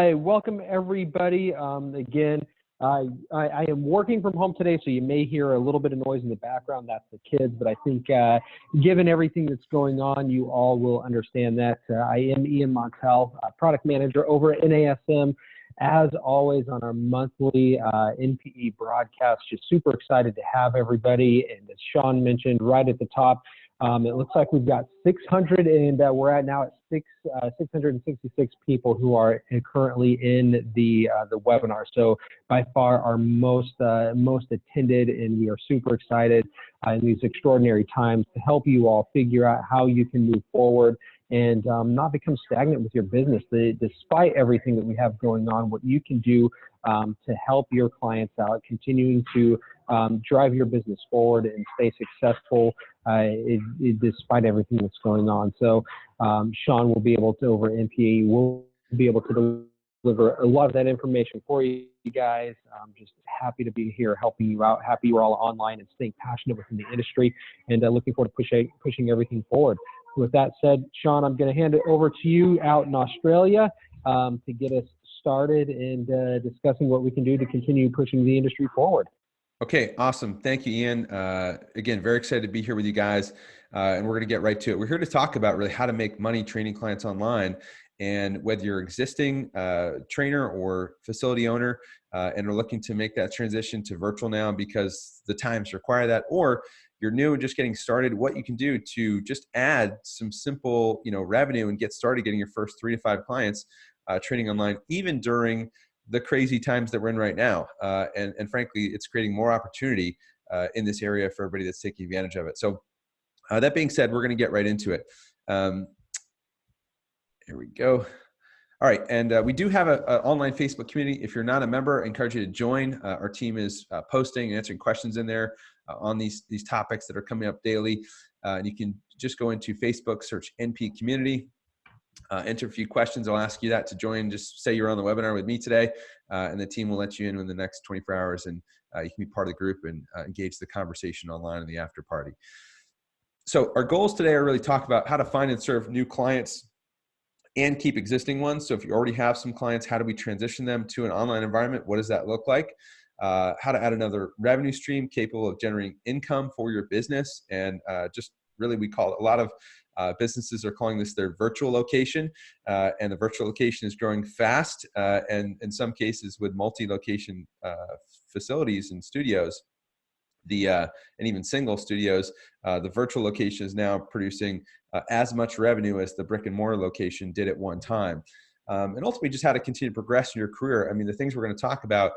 Hi, welcome everybody. Again, I am working from home today, so you may hear a little bit of noise in the background. That's the kids, but I think given everything that's going on, you all will understand that. I am Ian Montel, product manager over at NASM. As always, on our monthly NPE broadcast, just super excited to have everybody. And as Sean mentioned right at the top, it looks like we've got 600, and we're at now at 666 people who are currently in the webinar. So by far our most attended, and we are super excited in these extraordinary times to help you all figure out how you can move forward and not become stagnant with your business. Despite everything that we have going on, what you can do to help your clients out, continuing to drive your business forward and stay successful despite everything that's going on. So Sean will be able to, over NPE, will be able to deliver a lot of that information for you guys. I'm just happy to be here helping you out. Happy you're all online and staying passionate within the industry, and looking forward to pushing everything forward. With that said, Sean, I'm going to hand it over to you out in Australia to get us started and discussing what we can do to continue pushing the industry forward. Okay, awesome. Thank you, Ian. Again, very excited to be here with you guys, and we're going to get right to it. We're here to talk about really how to make money training clients online. And whether you're an existing trainer or facility owner and are looking to make that transition to virtual now because the times require that, or you're new and just getting started, what you can do to just add some simple, revenue and get started getting your first 3 to 5 clients training online, even during the crazy times that we're in right now. And frankly, it's creating more opportunity in this area for everybody that's taking advantage of it. So that being said, we're going to get right into it. Here we go. All right, and we do have an online Facebook community. If you're not a member, I encourage you to join. Our team is posting and answering questions in there on these topics that are coming up daily. And you can just go into Facebook, search NP Community, enter a few questions. I'll ask you that to join. Just say you're on the webinar with me today, and the team will let you in the next 24 hours, and you can be part of the group and engage the conversation online in the after party. So our goals today are really talk about how to find and serve new clients and keep existing ones. So if you already have some clients, how do we transition them to an online environment? What does that look like? How to add another revenue stream capable of generating income for your business. And just really, we call it, a lot of businesses are calling this their virtual location. And the virtual location is growing fast. And in some cases with multi-location facilities and studios, and even single studios, the virtual location is now producing as much revenue as the brick and mortar location did at one time. And ultimately just how to continue to progress in your career. I mean, the things we're going to talk about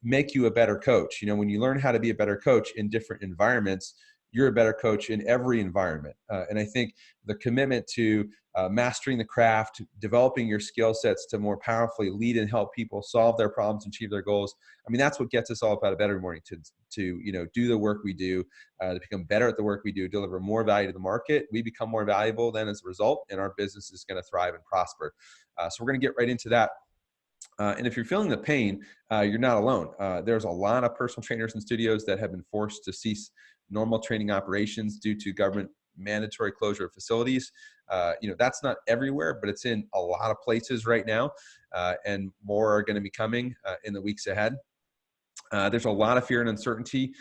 make you a better coach. When you learn how to be a better coach in different environments, you're a better coach in every environment. And I think the commitment to mastering the craft, developing your skill sets to more powerfully lead and help people solve their problems and achieve their goals. I mean, that's what gets us all up out of bed every morning to do the work we do, to become better at the work we do, deliver more value to the market. We become more valuable then as a result, and our business is going to thrive and prosper. So we're going to get right into that. And if you're feeling the pain, you're not alone. There's a lot of personal trainers and studios that have been forced to cease normal training operations due to government mandatory closure of facilities. That's not everywhere, but it's in a lot of places right now, and more are going to be coming in the weeks ahead. There's a lot of fear and uncertainty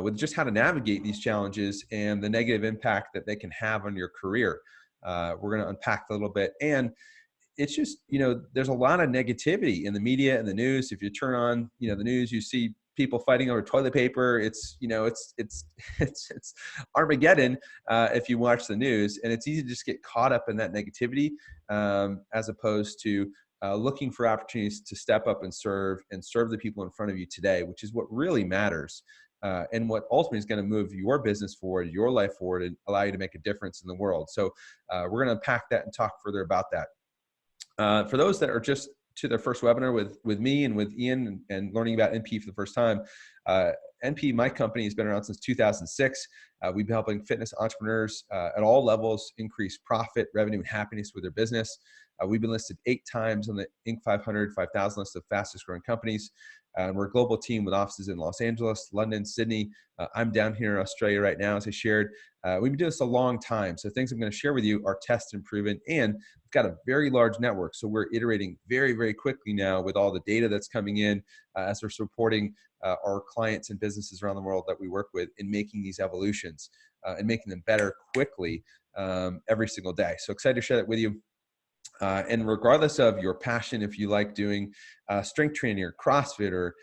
with just how to navigate these challenges and the negative impact that they can have on your career. We're going to unpack a little bit. And it's just, there's a lot of negativity in the media and the news. If you turn on, the news, you see people fighting over toilet paper. It's Armageddon if you watch the news, and it's easy to just get caught up in that negativity as opposed to looking for opportunities to step up and serve the people in front of you today, which is what really matters. And what ultimately is going to move your business forward, your life forward, and allow you to make a difference in the world. So we're going to unpack that and talk further about that. For those that are just to their first webinar with me and with Ian and learning about NP for the first time, NP, my company, has been around since 2006. We've been helping fitness entrepreneurs at all levels increase profit, revenue, and happiness with their business. We've been listed 8 times on the Inc. 500, 5,000 list of fastest growing companies. We're a global team with offices in Los Angeles, London, Sydney. I'm down here in Australia right now, as I shared. We've been doing this a long time. So things I'm going to share with you are tested and proven, and we've got a very large network. So we're iterating very, very quickly now with all the data that's coming in as we're supporting our clients and businesses around the world that we work with in making these evolutions and making them better quickly every single day. So excited to share that with you. And regardless of your passion, if you like doing strength training or CrossFit or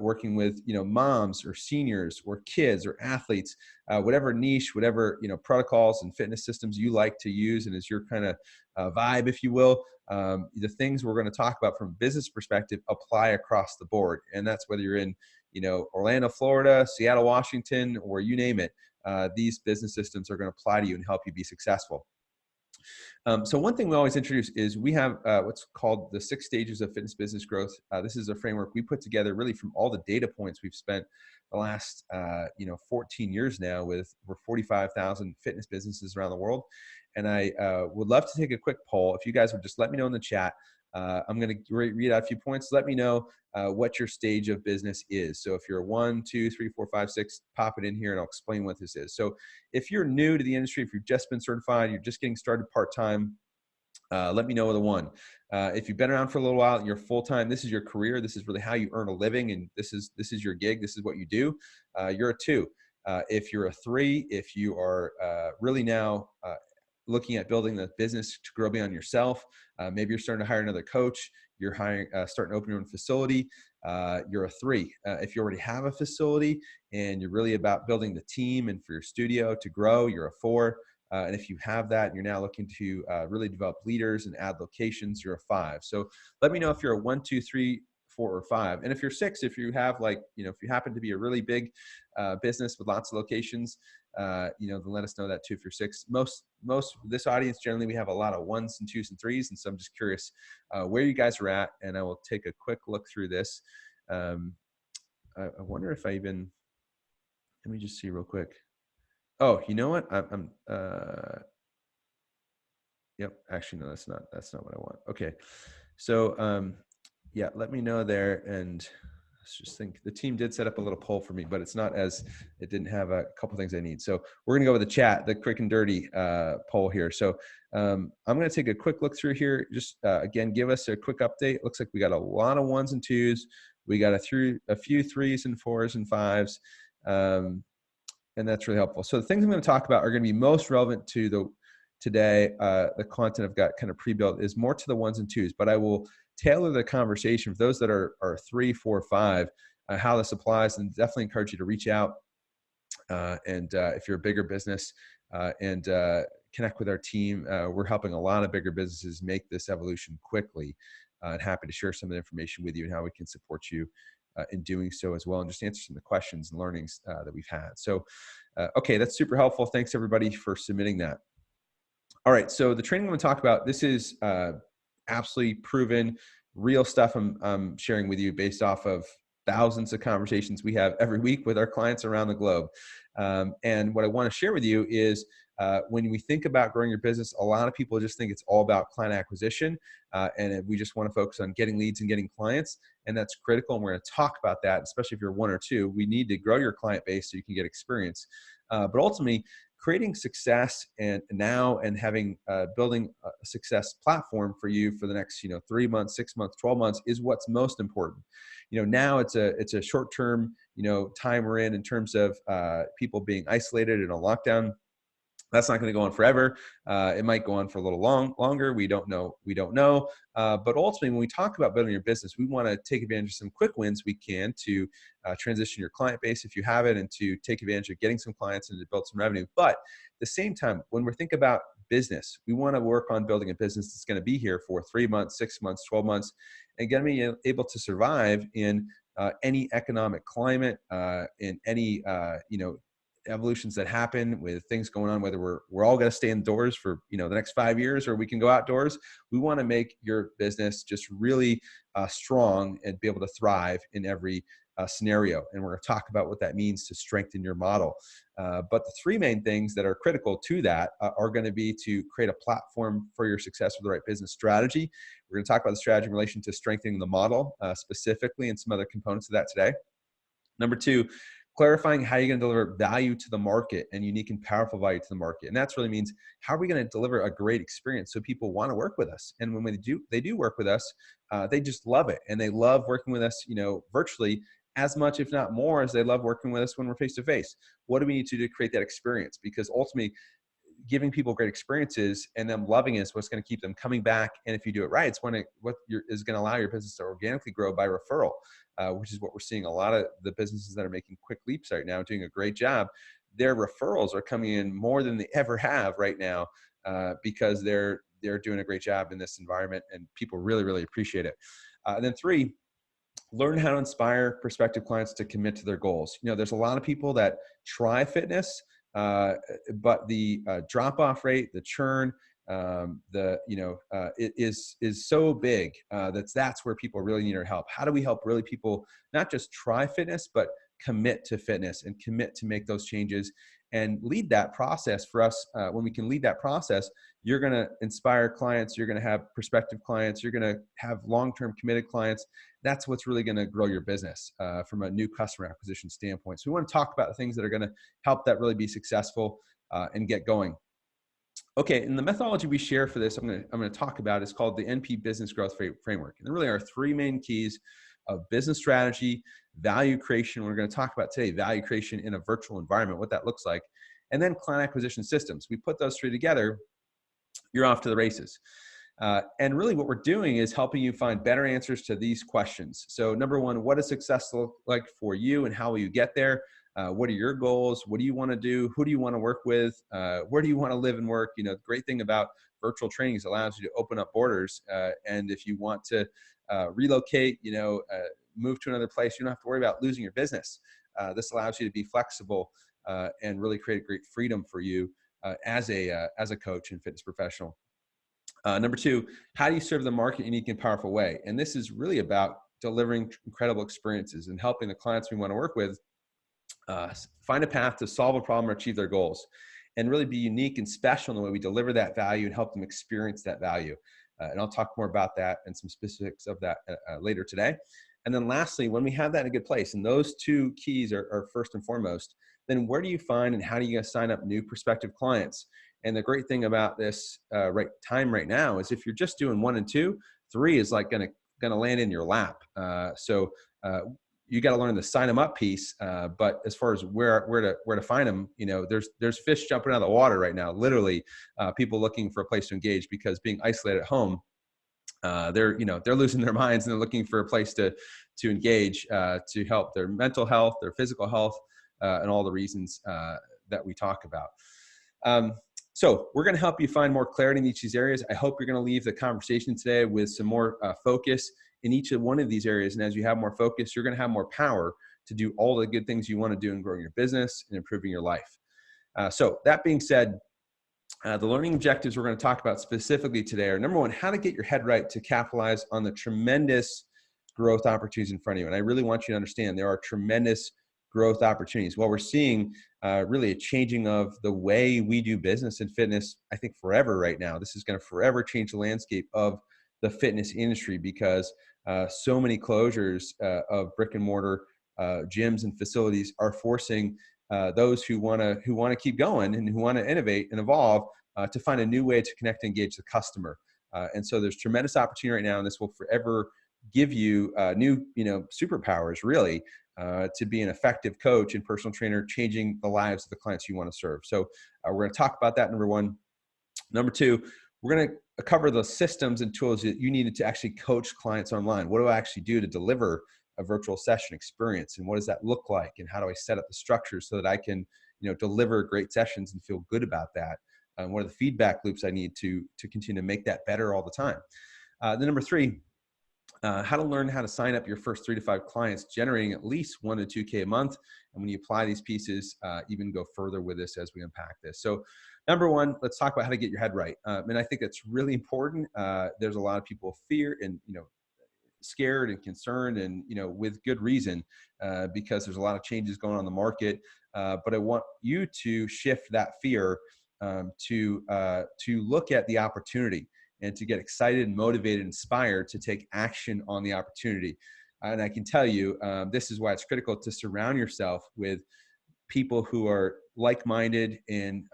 working with moms or seniors or kids or athletes, whatever niche, whatever protocols and fitness systems you like to use and is your kind of vibe, if you will, the things we're going to talk about from a business perspective apply across the board. And that's whether you're in Orlando, Florida, Seattle, Washington, or you name it. These business systems are going to apply to you and help you be successful. So one thing we always introduce is we have what's called the 6 stages of fitness business growth. This is a framework we put together really from all the data points we've spent the last 14 years now with over 45,000 fitness businesses around the world. And I would love to take a quick poll. If you guys would just let me know in the chat. I'm going to read out a few points. Let me know what your stage of business is. So if you're a 1, 2, 3, 4, 5, 6, pop it in here and I'll explain what this is. So if you're new to the industry, if you've just been certified, you're just getting started part-time, let me know with a 1. If you've been around for a little while and you're full-time, this is your career, this is really how you earn a living, and this is your gig, this is what you do, you're a 2. If you're a 3, if you are really now looking at building the business to grow beyond yourself, maybe you're starting to hire another coach, you're starting to open your own facility, you're a 3. If you already have a facility and you're really about building the team and for your studio to grow, you're a 4. And if you have that and you're now looking to really develop leaders and add locations, you're a 5. So let me know if you're a 1, 2, 3, 4, or 5. And if you're 6, if you have if you happen to be a really big business with lots of locations, then let us know that too if you're 6. Most of this audience, generally, we have a lot of 1s and 2s and 3s. And so I'm just curious where you guys are at. And I will take a quick look through this. I wonder if let me just see real quick. Oh, you know what? Yep. Actually, no, that's not what I want. Okay. So, yeah, let me know there. And let's just think. The team did set up a little poll for me, but it didn't have a couple things I need. So we're going to go with the chat, the quick and dirty poll here. So I'm going to take a quick look through here. Just, again, give us a quick update. Looks like we got a lot of 1s and 2s. We got a few 3s and 4s and 5s. And that's really helpful. So the things I'm going to talk about are going to be most relevant to today. The content I've got kind of pre-built is more to the 1s and 2s, but I will tailor the conversation for those that are 3, 4, 5, how this applies, and definitely encourage you to reach out. And if you're a bigger business and connect with our team, we're helping a lot of bigger businesses make this evolution quickly. And happy to share some of the information with you and how we can support you in doing so as well, and just answer some of the questions and learnings that we've had. So, okay, that's super helpful. Thanks everybody for submitting that. All right, so the training I'm going to talk about, this is absolutely proven, real stuff I'm sharing with you based off of thousands of conversations we have every week with our clients around the globe. And what I want to share with you is when we think about growing your business, a lot of people just think it's all about client acquisition. And we just want to focus on getting leads and getting clients. And that's critical. And we're going to talk about that, especially if you're 1 or 2. We need to grow your client base so you can get experience. But ultimately, creating success and having building a success platform for you for the next 3 months, 6 months, 12 months is what's most important. Now it's a short-term time we're in terms of people being isolated in a lockdown. That's not going to go on forever. It might go on for a little longer. We don't know. But ultimately, when we talk about building your business, we want to take advantage of some quick wins we can to transition your client base if you have it, and to take advantage of getting some clients and to build some revenue. But at the same time, when we think about business, we want to work on building a business that's going to be here for 3 months, 6 months, 12 months, and going to be able to survive in any economic climate, in any evolutions that happen with things going on, whether we're all going to stay indoors for, the next 5 years, or we can go outdoors. We want to make your business just really strong and be able to thrive in every scenario. And we're going to talk about what that means to strengthen your model. But the three main things that are critical to that are going to be to create a platform for your success with the right business strategy. We're going to talk about the strategy in relation to strengthening the model specifically, and some other components of that today. Number two, clarifying how you're going to deliver value to the market, and unique and powerful value to the market. And that's really means, how are we going to deliver a great experience so people want to work with us? And when they do work with us, they just love it. And they love working with us, virtually as much, if not more, as they love working with us when we're face to face. What do we need to do to create that experience? Because ultimately, giving people great experiences and them loving it is what's going to keep them coming back. And if you do it right, it's what is going to allow your business to organically grow by referral, which is what we're seeing. A lot of the businesses that are making quick leaps right now, doing a great job, their referrals are coming in more than they ever have right now, because they're doing a great job in this environment, and people really, really appreciate it. And then three, learn how to inspire prospective clients to commit to their goals. There's a lot of people that try fitness, but the drop-off rate, the churn, it is so big that's where people really need our help. How do we help really people not just try fitness, but commit to fitness and commit to make those changes and lead that process for us? When we can lead that process, you're going to inspire clients, you're going to have prospective clients, you're going to have long-term committed clients. That's what's really going to grow your business from a new customer acquisition standpoint. So we want to talk about the things that are going to help that really be successful and get going. Okay, and the methodology we share for this, I'm going to talk about, is called the NP Business Growth Framework. And there really are three main keys of business strategy, value creation. We're going to talk about today value creation in a virtual environment, what that looks like, and then client acquisition systems. We put those three together, you're off to the races. And really what we're doing is helping you find better answers to these questions. So number one, what does success look like for you, and how will you get there? What are your goals? What do you want to do? Who do you want to work with? Where do you want to live and work? The great thing about virtual training is it allows you to open up borders. And if you want to relocate, move to another place, you don't have to worry about losing your business. This allows you to be flexible and really create great freedom for you as a coach and fitness professional. Number two, how do you serve the market in a unique and powerful way? And this is really about delivering incredible experiences and helping the clients we want to work with find a path to solve a problem or achieve their goals, and really be unique and special in the way we deliver that value and help them experience that value. And I'll talk more about that and some specifics of that later today. And then lastly, when we have that in a good place, and those two keys are first and foremost, then where do you find and how do you sign up new prospective clients? And the great thing about this right now is if you're just doing 1 and 2, 3 is like gonna land in your lap. So you got to learn the sign them up piece. But as far as where to find them, there's fish jumping out of the water right now. Literally, people looking for a place to engage, because being isolated at home, they're losing their minds, and they're looking for a place to engage to help their mental health, their physical health, and all the reasons that we talk about. So we're going to help you find more clarity in each of these areas. I hope you're going to leave the conversation today with some more focus in each of one of these areas. And as you have more focus, you're going to have more power to do all the good things you want to do in growing your business and improving your life. So that being said, the learning objectives we're going to talk about specifically today are, number one, how to get your head right to capitalize on the tremendous growth opportunities in front of you. And I really want you to understand there are tremendous growth opportunities. While we're seeing really a changing of the way we do business and fitness, I think forever right now, this is going to forever change the landscape of the fitness industry, because so many closures of brick and mortar gyms and facilities are forcing those who want to keep going and who want to innovate and evolve to find a new way to connect and engage the customer. And so there's tremendous opportunity right now, and this will forever give you new superpowers, really, to be an effective coach and personal trainer, changing the lives of the clients you want to serve. So we're going to talk about that, number one. Number two, we're going to cover the systems and tools that you needed to actually coach clients online. What do I actually do to deliver a virtual session experience, and what does that look like, and how do I set up the structure so that I can deliver great sessions and feel good about that? What are the feedback loops I need to continue to make that better all the time? Then number three, how to learn how to sign up your first 3 to 5 clients, generating at least 1 to 2K a month. And when you apply these pieces, even go further with this as we unpack this. So number one, let's talk about how to get your head right. And I think that's really important. There's a lot of people fear and, scared and concerned, and with good reason, because there's a lot of changes going on in the market. But I want you to shift that fear to look at the opportunity and to get excited and motivated, inspired to take action on the opportunity. And I can tell you, this is why it's critical to surround yourself with people who are like-minded and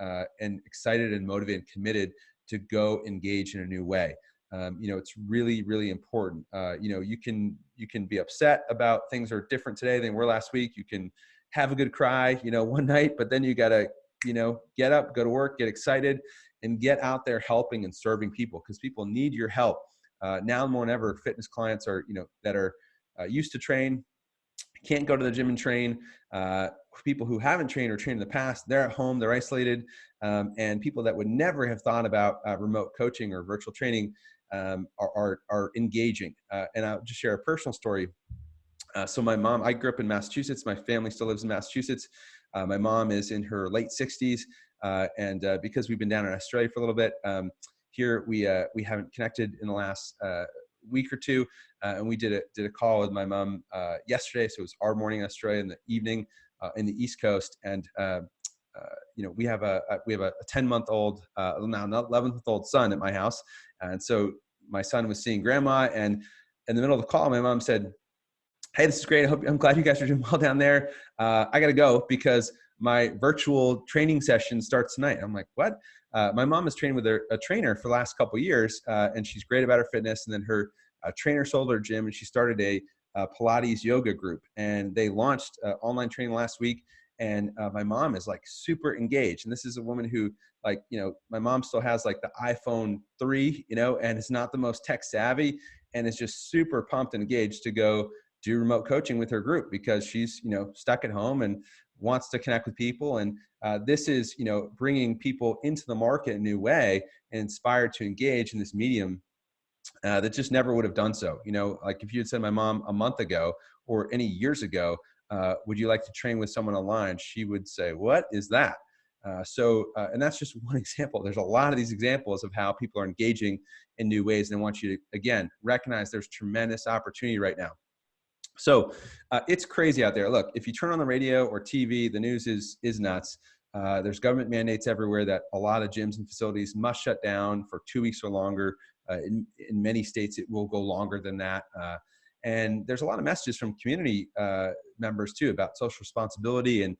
excited and motivated and committed to go engage in a new way. It's really, really important. You can be upset about things are different today than were last week. You can have a good cry, one night, but then you got to, get up, go to work, get excited, and get out there helping and serving people, because people need your help. Now more than ever, fitness clients are, that are used to train, can't go to the gym and train. People who haven't trained or trained in the past, they're at home, they're isolated. And people that would never have thought about remote coaching or virtual training are engaging. And I'll just share a personal story. So my mom, I grew up in Massachusetts. My family still lives in Massachusetts. My mom is in her late 60s. And because we've been down in Australia for a little bit, here we haven't connected in the last week or two. And we did a call with my mom yesterday. So it was our morning in Australia and the evening in the East Coast. And we have a 10-month-old, now 11-month-old son at my house. And so my son was seeing grandma, and in the middle of the call, my mom said, "Hey, this is great. I'm glad you guys are doing well down there. I got to go because my virtual training session starts tonight." I'm like, "What?" My mom has trained with a trainer for the last couple of years, and she's great about her fitness. And then her trainer sold her gym, and she started a Pilates yoga group. And they launched online training last week. And my mom is like super engaged. And this is a woman who, my mom still has like the iPhone 3, and is not the most tech savvy, and is just super pumped and engaged to go do remote coaching with her group, because she's, stuck at home and wants to connect with people. And this is, bringing people into the market in a new way and inspired to engage in this medium that just never would have done so. Like if you had said my mom a month ago or any years ago, would you like to train with someone online? She would say, "What is that?" And that's just one example. There's a lot of these examples of how people are engaging in new ways. And I want you to, again, recognize there's tremendous opportunity right now. So it's crazy out there. Look, if you turn on the radio or TV, the news is nuts. There's government mandates everywhere that a lot of gyms and facilities must shut down for 2 weeks or longer. In many states, it will go longer than that. And there's a lot of messages from community members too about social responsibility, and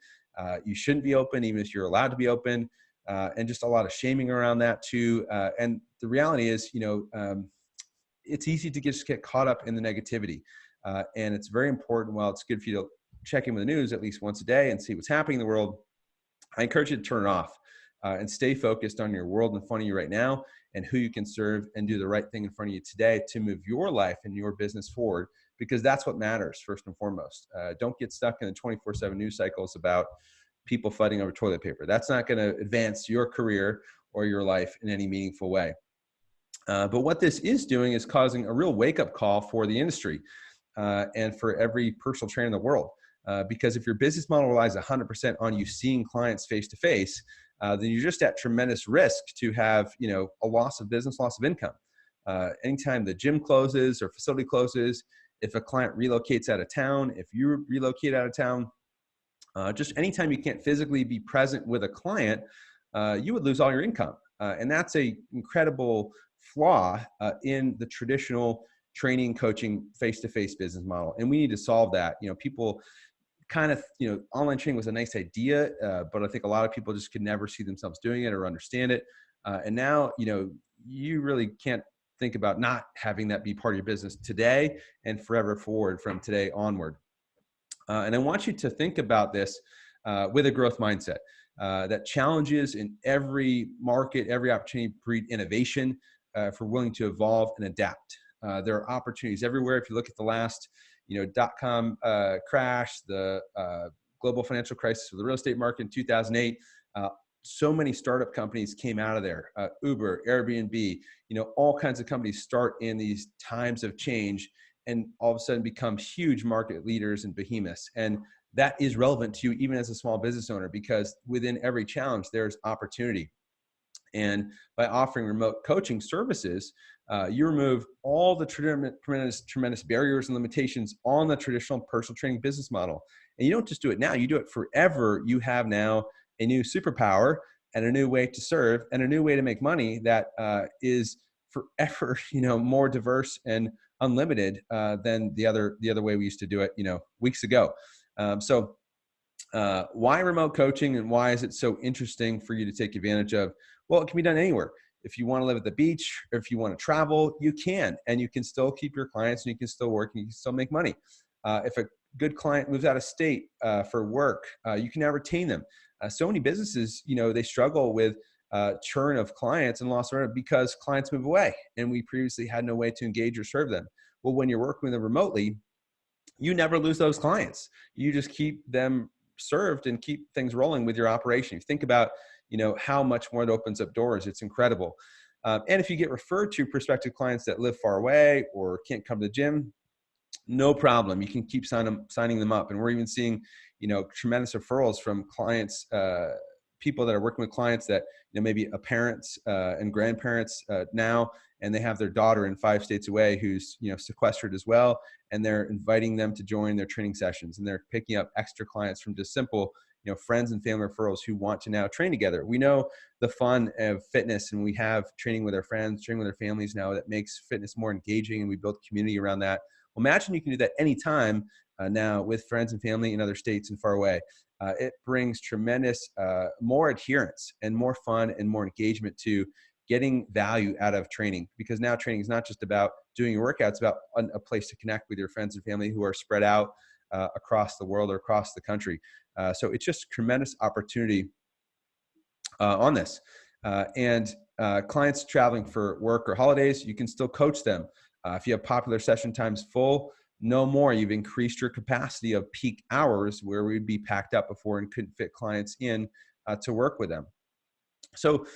you shouldn't be open even if you're allowed to be open, and just a lot of shaming around that too. And the reality is, it's easy to just get caught up in the negativity. And it's very important. While it's good for you to check in with the news at least once a day and see what's happening in the world, I encourage you to turn it off and stay focused on your world in front of you right now and who you can serve, and do the right thing in front of you today to move your life and your business forward, because that's what matters first and foremost. Don't get stuck in the 24/7 news cycles about people fighting over toilet paper. That's not going to advance your career or your life in any meaningful way. But what this is doing is causing a real wake-up call for the industry and for every personal trainer in the world. Because if your business model relies 100% on you seeing clients face-to-face, then you're just at tremendous risk to have, a loss of business, loss of income. Anytime the gym closes or facility closes, if a client relocates out of town, if you relocate out of town, just anytime you can't physically be present with a client, you would lose all your income. And that's a incredible flaw in the traditional training, coaching, face-to-face business model. And we need to solve that. People kind of, online training was a nice idea, but I think a lot of people just could never see themselves doing it or understand it. And now, you really can't think about not having that be part of your business today and forever forward from today onward. And I want you to think about this with a growth mindset that challenges in every market, every opportunity breed innovation if we're willing to evolve and adapt. There are opportunities everywhere. If you look at the last, dot-com crash, the global financial crisis of the real estate market in 2008, so many startup companies came out of there. Uber, Airbnb, all kinds of companies start in these times of change and all of a sudden become huge market leaders and behemoths. And that is relevant to you even as a small business owner, because within every challenge, there's opportunity. And by offering remote coaching services, you remove all the tremendous barriers and limitations on the traditional personal training business model. And you don't just do it now, you do it forever. You have now a new superpower and a new way to serve and a new way to make money that is forever, more diverse and unlimited than the other way we used to do it, weeks ago. So why remote coaching, and why is it so interesting for you to take advantage of? Well, it can be done anywhere. If you want to live at the beach, or if you want to travel, you can, and you can still keep your clients, and you can still work, and you can still make money. If a good client moves out of state for work, you can now retain them. So many businesses, they struggle with churn of clients and loss of revenue because clients move away, and we previously had no way to engage or serve them. Well, when you're working with them remotely, you never lose those clients. You just keep them served and keep things rolling with your operation. You think about, how much more it opens up doors. It's incredible. And if you get referred to prospective clients that live far away or can't come to the gym, no problem. You can keep signing them up. And we're even seeing, tremendous referrals from clients, people that are working with clients that, maybe a parents and grandparents now, and they have their daughter in 5 states away who's, sequestered as well. And they're inviting them to join their training sessions, and they're picking up extra clients from just simple, friends and family referrals who want to now train together. We know the fun of fitness, and we have training with our friends, training with our families now, that makes fitness more engaging, and we build community around that. Well, imagine you can do that anytime now with friends and family in other states and far away. It brings tremendous more adherence and more fun and more engagement to getting value out of training, because now training is not just about doing your workout, it's about a place to connect with your friends and family who are spread out across the world or across the country. So it's just tremendous opportunity on this. And clients traveling for work or holidays, you can still coach them. If you have popular session times full, no more. You've increased your capacity of peak hours where we'd be packed up before and couldn't fit clients in to work with them. So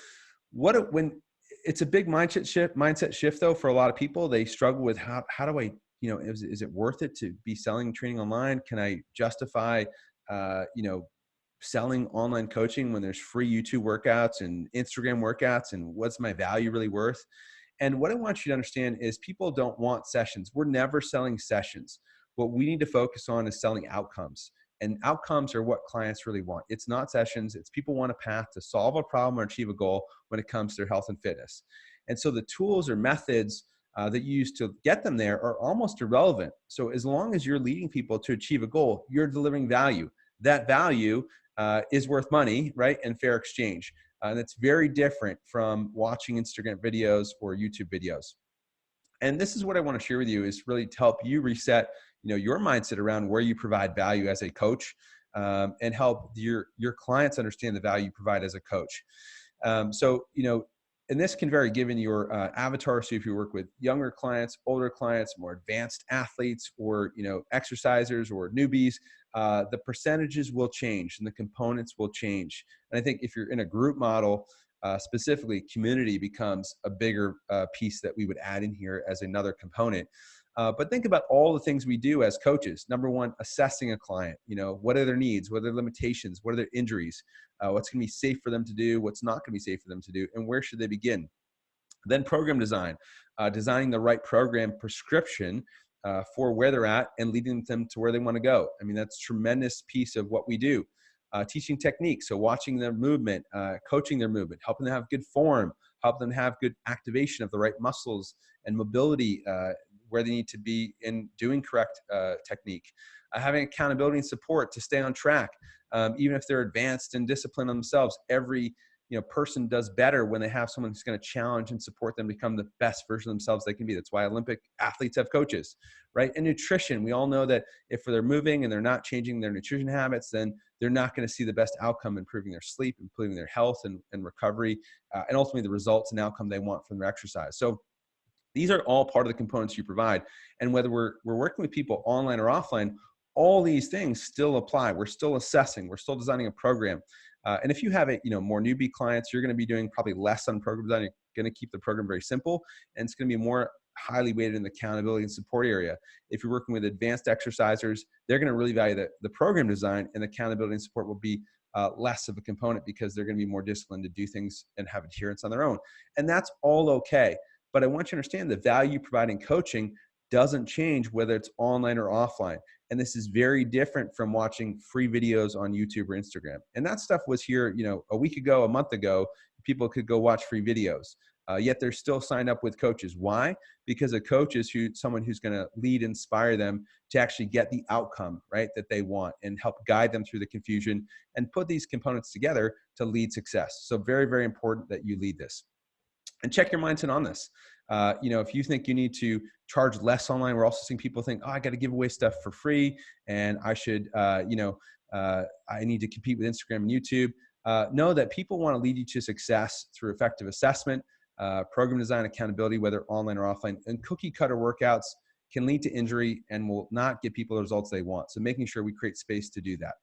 when it's a big mindset shift though, for a lot of people, they struggle with how do I, is it worth it to be selling training online? Can I justify, selling online coaching when there's free YouTube workouts and Instagram workouts, and what's my value really worth? And what I want you to understand is people don't want sessions. We're never selling sessions. What we need to focus on is selling outcomes. And outcomes are what clients really want. It's not sessions. It's people want a path to solve a problem or achieve a goal when it comes to their health and fitness. And so the tools or methods that you use to get them there are almost irrelevant. So as long as you're leading people to achieve a goal, you're delivering value. That value is worth money, right? And fair exchange. And it's very different from watching Instagram videos or YouTube videos. And this is what I want to share with you, is really to help you reset, your mindset around where you provide value as a coach, and help your clients understand the value you provide as a coach. And this can vary given your avatar. So if you work with younger clients, older clients, more advanced athletes, or exercisers or newbies, the percentages will change and the components will change. And I think if you're in a group model, specifically, community becomes a bigger piece that we would add in here as another component. But think about all the things we do as coaches. Number one, assessing a client. What are their needs? What are their limitations? What are their injuries? What's going to be safe for them to do? What's not going to be safe for them to do? And where should they begin? Then program design, designing the right program prescription for where they're at and leading them to where they want to go. I mean, that's a tremendous piece of what we do. Teaching techniques, so watching their movement, coaching their movement, helping them have good form, help them have good activation of the right muscles and mobility where they need to be in doing correct technique. Having accountability and support to stay on track, even if they're advanced and disciplined on themselves. Every person does better when they have someone who's going to challenge and support them to become the best version of themselves they can be. That's why Olympic athletes have coaches, right? And nutrition, we all know that if they're moving and they're not changing their nutrition habits, then they're not going to see the best outcome, improving their sleep, improving their health and recovery, and ultimately the results and outcome they want from their exercise. So these are all part of the components you provide. And whether we're working with people online or offline, all these things still apply. We're still assessing, we're still designing a program. And if you have more newbie clients, you're going to be doing probably less on program design. You're going to keep the program very simple, and it's going to be more highly weighted in the accountability and support area. If you're working with advanced exercisers, they're going to really value the program design, and accountability and support will be less of a component because they're going to be more disciplined to do things and have adherence on their own. And that's all okay. But I want you to understand the value providing coaching doesn't change whether it's online or offline. And this is very different from watching free videos on YouTube or Instagram. And that stuff was here, a week ago, a month ago, people could go watch free videos. Yet they're still signed up with coaches. Why? Because a coach is someone who's going to lead, inspire them to actually get the outcome, right, that they want, and help guide them through the confusion and put these components together to lead success. So very, very important that you lead this. And check your mindset on this. If you think you need to charge less online, we're also seeing people think, oh, I got to give away stuff for free, and I should, I need to compete with Instagram and YouTube. Know that people want to lead you to success through effective assessment, program design, accountability, whether online or offline. And cookie cutter workouts can lead to injury and will not give people the results they want. So making sure we create space to do that.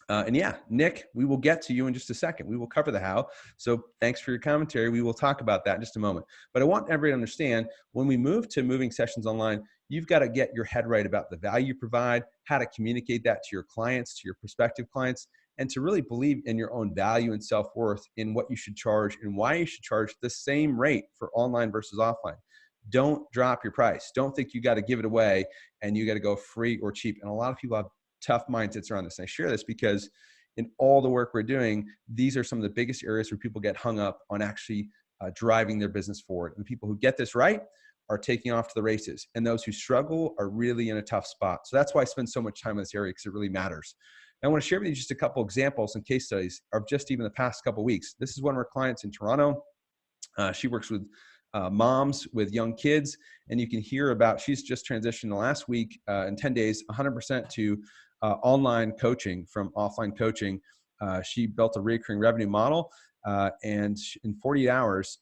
And yeah, Nick, we will get to you in just a second. We will cover the how. So thanks for your commentary. We will talk about that in just a moment. But I want everybody to understand, when we move to moving sessions online, you've got to get your head right about the value you provide, how to communicate that to your clients, to your prospective clients, and to really believe in your own value and self-worth in what you should charge and why you should charge the same rate for online versus offline. Don't drop your price. Don't think you got to give it away and you got to go free or cheap. And a lot of people have tough mindsets around this. And I share this because in all the work we're doing, these are some of the biggest areas where people get hung up on actually driving their business forward. And people who get this right are taking off to the races. And those who struggle are really in a tough spot. So that's why I spend so much time in this area, because it really matters. And I want to share with you just a couple examples and case studies of just even the past couple of weeks. This is one of our clients in Toronto. She works with moms with young kids, and you can hear about, she's just transitioned the last week in 10 days, 100% to online coaching from offline coaching. She built a recurring revenue model, and in 48 hours,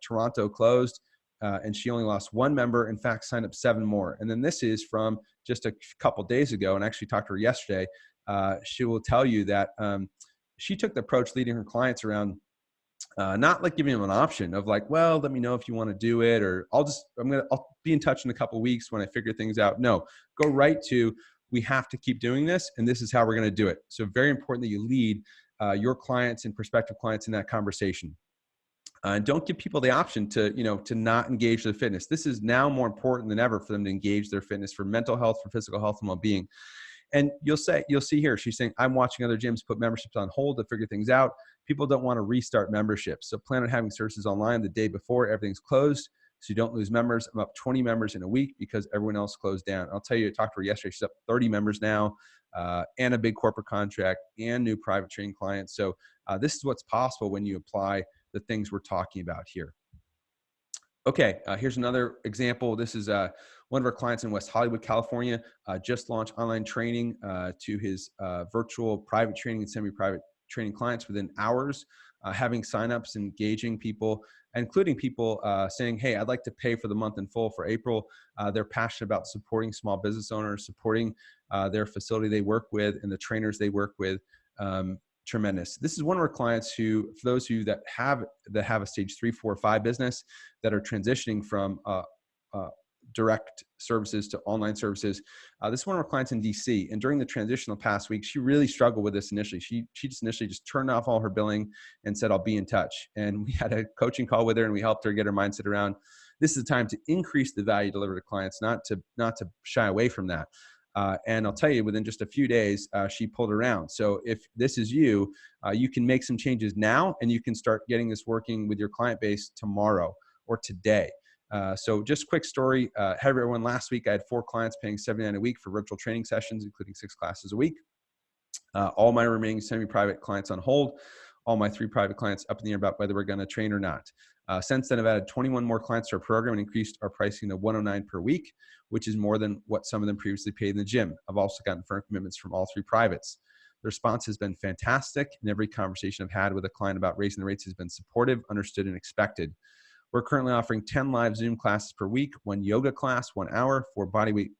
Toronto closed, and she only lost one member. In fact, signed up 7 more. And then this is from just a couple days ago, and I actually talked to her yesterday. She will tell you that she took the approach leading her clients around not like giving them an option of like, well, let me know if you want to do it, or I'll be in touch in a couple of weeks when I figure things out. No, go right to, we have to keep doing this, and this is how we're going to do it. So very important that you lead your clients and prospective clients in that conversation. And don't give people the option to not engage their fitness. This is now more important than ever for them to engage their fitness for mental health, for physical health and well-being. And you'll see here, she's saying, I'm watching other gyms put memberships on hold to figure things out. People don't want to restart memberships. So plan on having services online the day before everything's closed, so you don't lose members. I'm up 20 members in a week because everyone else closed down. I'll tell you, I talked to her yesterday. She's up 30 members now, and a big corporate contract and new private training clients. So this is what's possible when you apply the things we're talking about here. Okay, here's another example. This is one of our clients in West Hollywood, California, just launched online training to his virtual private training and semi-private training clients within hours, having signups, engaging people, including people saying, hey, I'd like to pay for the month in full for April. They're passionate about supporting small business owners, supporting their facility they work with and the trainers they work with. Tremendous. This is one of our clients who, for those of you that have a stage 3, 4, 5 business that are transitioning from direct services to online services. This is one of our clients in DC. And during the transition the past week, she really struggled with this initially. She just initially just turned off all her billing and said, I'll be in touch. And we had a coaching call with her and we helped her get her mindset around, this is the time to increase the value delivered to clients, not to shy away from that. And I'll tell you, within just a few days, she pulled around. So if this is you, you can make some changes now and you can start getting this working with your client base tomorrow or today. So just quick story, had everyone last week, I had 4 clients paying $79 a week for virtual training sessions, including 6 classes a week. All my remaining semi-private clients on hold, all my 3 private clients up in the air about whether we're going to train or not. Since then, I've added 21 more clients to our program and increased our pricing to $109 per week, which is more than what some of them previously paid in the gym. I've also gotten firm commitments from all 3 privates. The response has been fantastic, and every conversation I've had with a client about raising the rates has been supportive, understood, and expected. We're currently offering 10 live Zoom classes per week, 1 yoga class, 1 hour, 4 bodyweight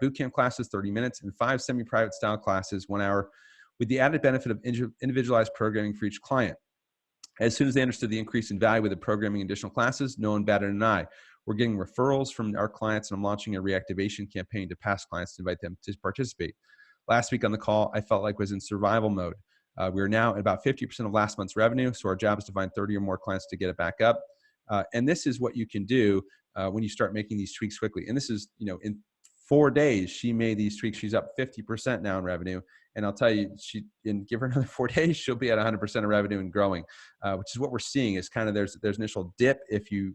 bootcamp classes, 30 minutes, and 5 semi-private style classes, 1 hour, with the added benefit of individualized programming for each client. As soon as they understood the increase in value with the programming and additional classes, no one batted an eye. We're getting referrals from our clients, and I'm launching a reactivation campaign to past clients to invite them to participate. Last week on the call, I felt like was in survival mode. We're now at about 50% of last month's revenue, so our job is to find 30 or more clients to get it back up. And this is what you can do when you start making these tweaks quickly. And this is, in 4 days, she made these tweaks. She's up 50% now in revenue. And I'll tell you, give her another 4 days, she'll be at 100% of revenue and growing, which is what we're seeing. Is kind of there's an initial dip if you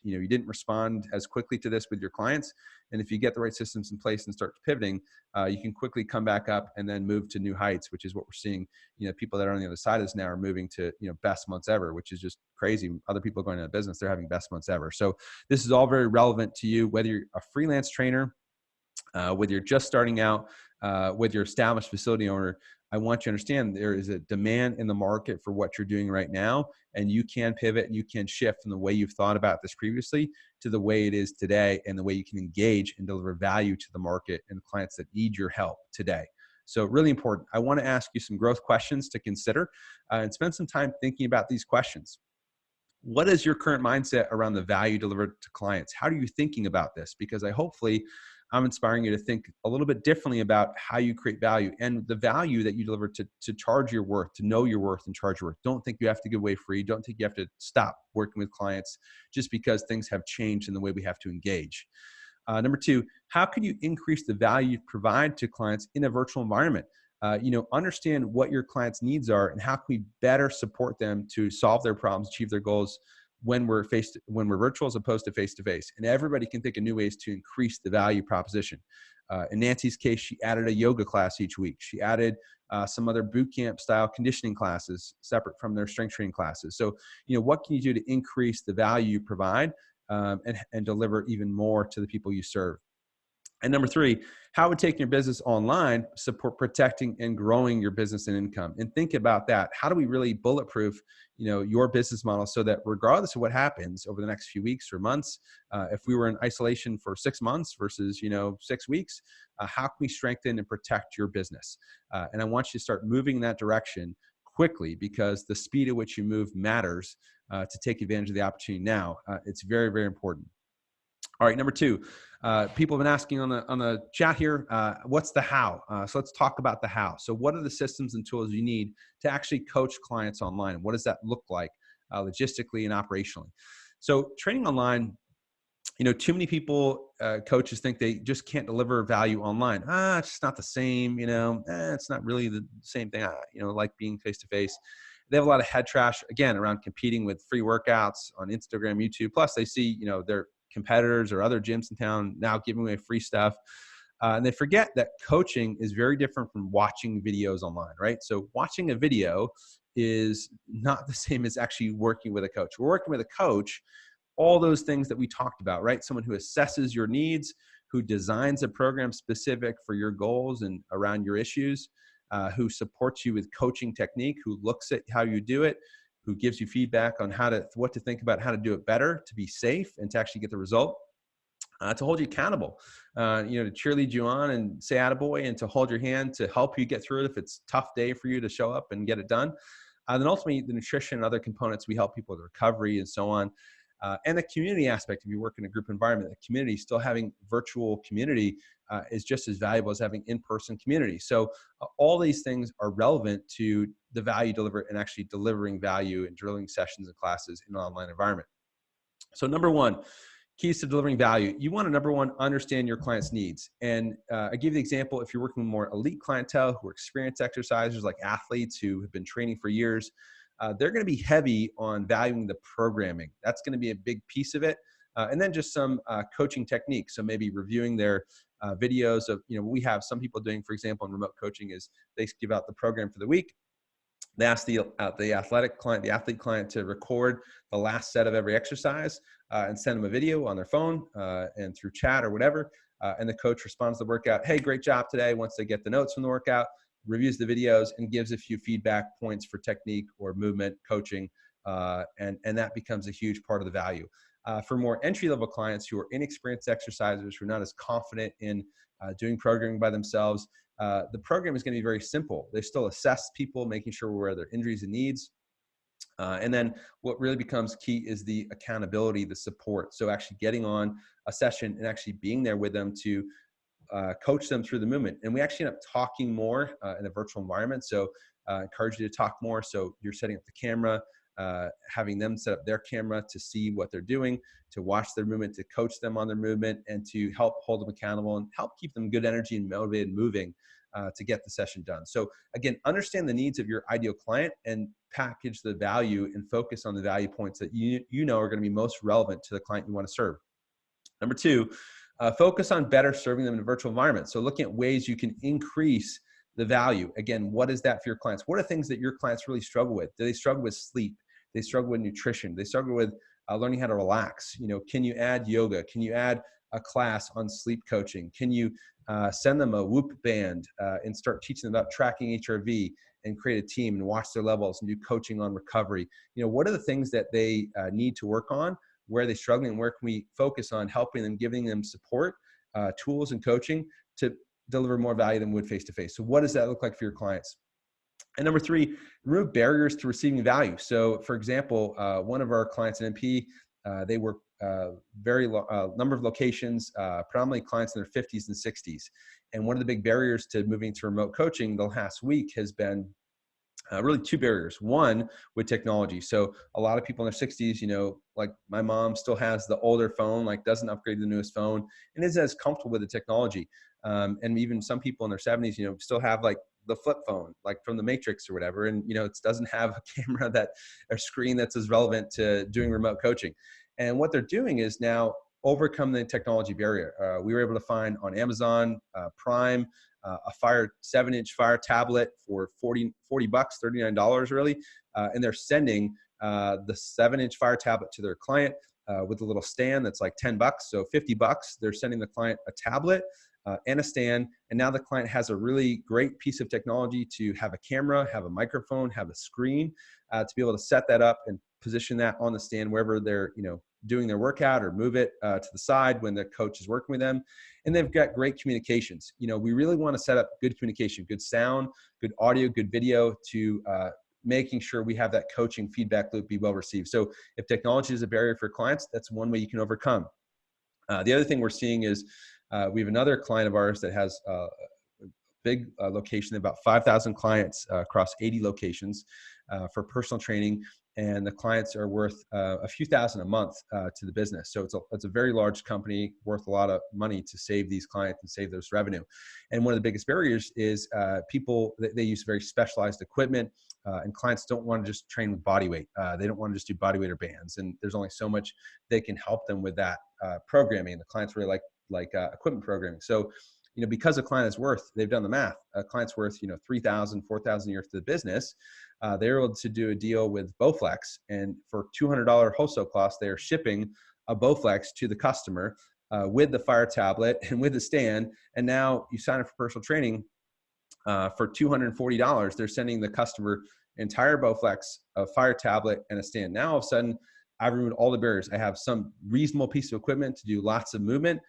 didn't respond as quickly to this with your clients. And if you get the right systems in place and start pivoting, you can quickly come back up and then move to new heights, which is what we're seeing. People that are on the other side of this now are moving to, best months ever, which is just crazy. Other people are going out of business, they're having best months ever. So this is all very relevant to you, whether you're a freelance trainer, whether you're just starting out, whether you're established facility owner. I want you to understand there is a demand in the market for what you're doing right now, and you can pivot and you can shift from the way you've thought about this previously to the way it is today, and the way you can engage and deliver value to the market and the clients that need your help today. So really important. I want to ask you some growth questions to consider and spend some time thinking about these questions. What is your current mindset around the value delivered to clients? How are you thinking about this? Because I'm inspiring you to think a little bit differently about how you create value and the value that you deliver to charge your worth, to know your worth and charge your worth. Don't think you have to give away free. Don't think you have to stop working with clients just because things have changed in the way we have to engage. Number two, how can you increase the value you provide to clients in a virtual environment? Understand what your clients' needs are and how can we better support them to solve their problems, achieve their goals when we're virtual as opposed to face-to-face. And everybody can think of new ways to increase the value proposition. In Nancy's case, she added a yoga class each week. She added some other boot camp style conditioning classes separate from their strength training classes. So, what can you do to increase the value you provide and deliver even more to the people you serve? And number three, how would taking your business online support protecting and growing your business and income? And think about that. How do we really bulletproof, your business model so that regardless of what happens over the next few weeks or months, if we were in isolation for 6 months versus, 6 weeks, how can we strengthen and protect your business? And I want you to start moving in that direction quickly, because the speed at which you move matters to take advantage of the opportunity now. It's very, very important. All right, number two, people have been asking on the chat here, what's the how? So let's talk about the how. So what are the systems and tools you need to actually coach clients online? What does that look like logistically and operationally? So training online, too many people, coaches think they just can't deliver value online. It's just not the same, it's not really the same thing, like being face-to-face. They have a lot of head trash, again, around competing with free workouts on Instagram, YouTube. Plus they see, their competitors or other gyms in town now giving away free stuff. And they forget that coaching is very different from watching videos online, right? So watching a video is not the same as actually working with a coach. We're working with a coach, all those things that we talked about, right? Someone who assesses your needs, who designs a program specific for your goals and around your issues, who supports you with coaching technique, who looks at how you do it, who gives you feedback on what to think about, how to do it better, to be safe and to actually get the result, to hold you accountable, to cheerlead you on and say attaboy, and to hold your hand to help you get through it if it's a tough day for you to show up and get it done. Then ultimately the nutrition and other components, we help people with recovery and so on. And the community aspect, if you work in a group environment, the community, still having virtual community is just as valuable as having in-person community. So all these things are relevant to the value delivered and actually delivering value and drilling sessions and classes in an online environment. So number one, keys to delivering value. You want to, number one, understand your client's needs. And I give you the example, if you're working with more elite clientele who are experienced exercisers, like athletes who have been training for years, they're going to be heavy on valuing the programming. That's going to be a big piece of it. And then just some coaching techniques. So maybe reviewing their videos of, we have some people doing, for example, in remote coaching, is they give out the program for the week. They ask the athlete client to record the last set of every exercise and send them a video on their phone and through chat or whatever. And the coach responds to the workout, hey, great job today. Once they get the notes from the workout, reviews the videos and gives a few feedback points for technique or movement coaching. And that becomes a huge part of the value. For more entry-level clients who are inexperienced exercisers, who are not as confident in doing programming by themselves, the program is going to be very simple. They still assess people, making sure we're aware of their injuries and needs. And then what really becomes key is the accountability, the support. So actually getting on a session and actually being there with them to coach them through the movement. And we actually end up talking more in a virtual environment. So encourage you to talk more. So you're setting up the camera, having them set up their camera to see what they're doing, to watch their movement, to coach them on their movement, and to help hold them accountable and help keep them good energy and motivated and moving to get the session done. So again, understand the needs of your ideal client and package the value and focus on the value points that you know are going to be most relevant to the client you want to serve. Number two, focus on better serving them in a virtual environment. So looking at ways you can increase the value. Again, what is that for your clients? What are things that your clients really struggle with? Do they struggle with sleep? They struggle with nutrition? They struggle with learning how to relax? You know, can you add yoga? Can you add a class on sleep coaching? Can you send them a Whoop band and start teaching them about tracking HRV and create a team and watch their levels and do coaching on recovery? You know, what are the things that they need to work on? Where are they struggling? And where can we focus on helping them, giving them support, tools and coaching to deliver more value than would face-to-face? So what does that look like for your clients? And number three, remove barriers to receiving value. So for example, one of our clients in NPE, they work number of locations, predominantly clients in their 50s and 60s. And one of the big barriers to moving to remote coaching the last week has been really two barriers. One, with technology. So a lot of people in their 60s, you know, like my mom still has the older phone, like doesn't upgrade to the newest phone and isn't as comfortable with the technology. And even some people in their 70s, you know, still have like the flip phone, like from the Matrix or whatever. And, you know, it doesn't have a camera or screen that's as relevant to doing remote coaching. And what they're doing is now overcome the technology barrier. We were able to find on Amazon Prime, a 7-inch Fire tablet for $40, $39 really. And they're sending the 7-inch Fire tablet to their client with a little stand that's like $10. So $50, they're sending the client a tablet and a stand. And now the client has a really great piece of technology to have a camera, have a microphone, have a screen to be able to set that up and position that on the stand wherever they're, you know, doing their workout, or move it to the side when the coach is working with them. And they've got great communications. You know, we really want to set up good communication, good sound, good audio, good video to making sure we have that coaching feedback loop be well received. So if technology is a barrier for clients, that's one way you can overcome. The other thing we're seeing is we have another client of ours that has a big location, about 5,000 clients across 80 locations for personal training. And the clients are worth a few thousand a month to the business. So it's a very large company worth a lot of money to save these clients and save those revenue. And one of the biggest barriers is people, they use very specialized equipment and clients don't want to just train with body weight. They don't want to just do body weight or bands. And there's only so much they can help them with that programming. The clients really like equipment programming. So, you know, because a client is worth, they've done the math, a client's worth, you know, $3,000, $4,000 a year to the business. They're able to do a deal with Bowflex, and for $200 wholesale cost, they are shipping a Bowflex to the customer with the Fire tablet and with the stand. And now you sign up for personal training for $240. They're sending the customer entire Bowflex, a Fire tablet, and a stand. Now all of a sudden, I've removed all the barriers. I have some reasonable piece of equipment to do lots of movement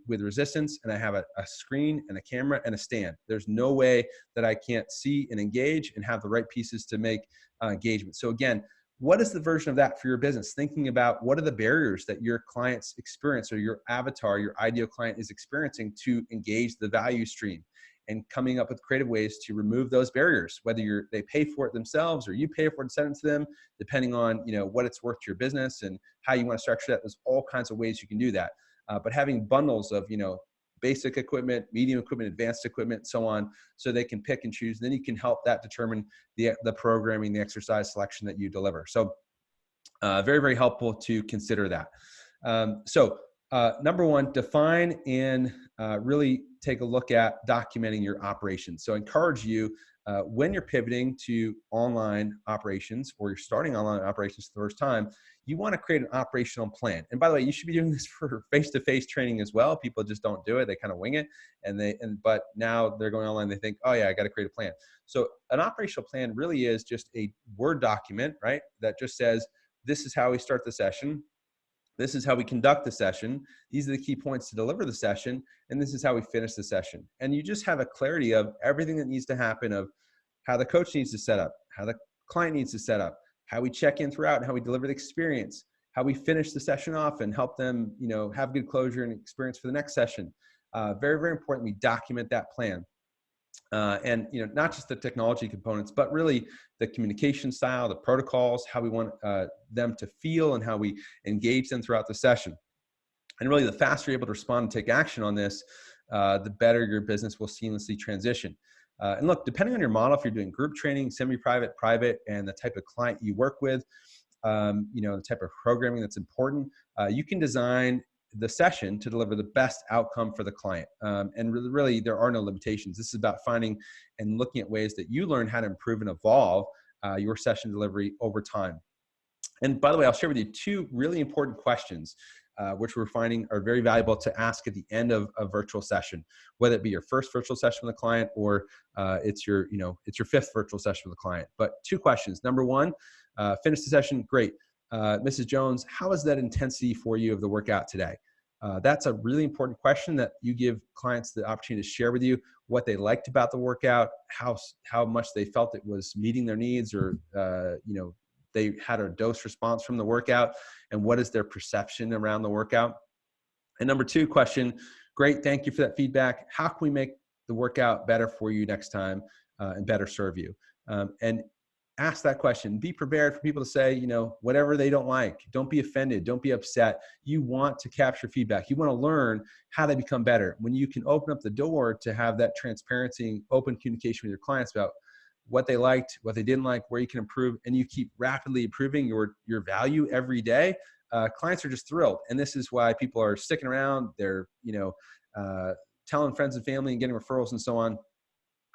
with resistance, and I have a screen and a camera and a stand. There's no way that I can't see and engage and have the right pieces to make engagement. So again, what is the version of that for your business? Thinking about what are the barriers that your clients experience, or your avatar, your ideal client is experiencing to engage the value stream, and coming up with creative ways to remove those barriers, whether they pay for it themselves or you pay for it and send it to them, depending on, you know, what it's worth to your business and how you want to structure that. There's all kinds of ways you can do that. But having bundles of, you know, basic equipment, medium equipment, advanced equipment, so on, so they can pick and choose. And then you can help that determine the programming, the exercise selection that you deliver. So very, very helpful to consider that. Number one, define and really take a look at documenting your operations. So I encourage you, when you're pivoting to online operations, or you're starting online operations for the first time, you want to create an operational plan. And by the way, you should be doing this for face-to-face training as well. People just don't do it. They kind of wing it. But now they're going online. They think, oh yeah, I got to create a plan. So an operational plan really is just a Word document, right? That just says, this is how we start the session. This is how we conduct the session. These are the key points to deliver the session. And this is how we finish the session. And you just have a clarity of everything that needs to happen, of how the coach needs to set up, how the client needs to set up, how we check in throughout and how we deliver the experience, how we finish the session off and help them, have good closure and experience for the next session. Very, very important, we document that plan. And not just the technology components, but really the communication style, the protocols, how we want them to feel and how we engage them throughout the session. And really, the faster you're able to respond and take action on this, the better your business will seamlessly transition. And look, depending on your model, if you're doing group training, semi-private, private, and the type of client you work with, the type of programming that's important, you can design the session to deliver the best outcome for the client. And really, there are no limitations. This is about finding and looking at ways that you learn how to improve and evolve your session delivery over time. And by the way, I'll share with you 2 really important questions, which we're finding are very valuable to ask at the end of a virtual session, whether it be your first virtual session with a client or it's your 5th virtual session with a client. But 2 questions. Number 1, finish the session. Great. Mrs. Jones, how is that intensity for you of the workout today? That's a really important question that you give clients the opportunity to share with you what they liked about the workout, how much they felt it was meeting their needs, or they had a dose response from the workout, and what is their perception around the workout. And number 2 question, great, thank you for that feedback. How can we make the workout better for you next time and better serve you? And ask that question. Be prepared for people to say, whatever they don't like. Don't be offended. Don't be upset. You want to capture feedback. You want to learn how to become better. When you can open up the door to have that transparency, open communication with your clients about what they liked, what they didn't like, where you can improve, and you keep rapidly improving your value every day, clients are just thrilled. And this is why people are sticking around. They're, telling friends and family and getting referrals and so on.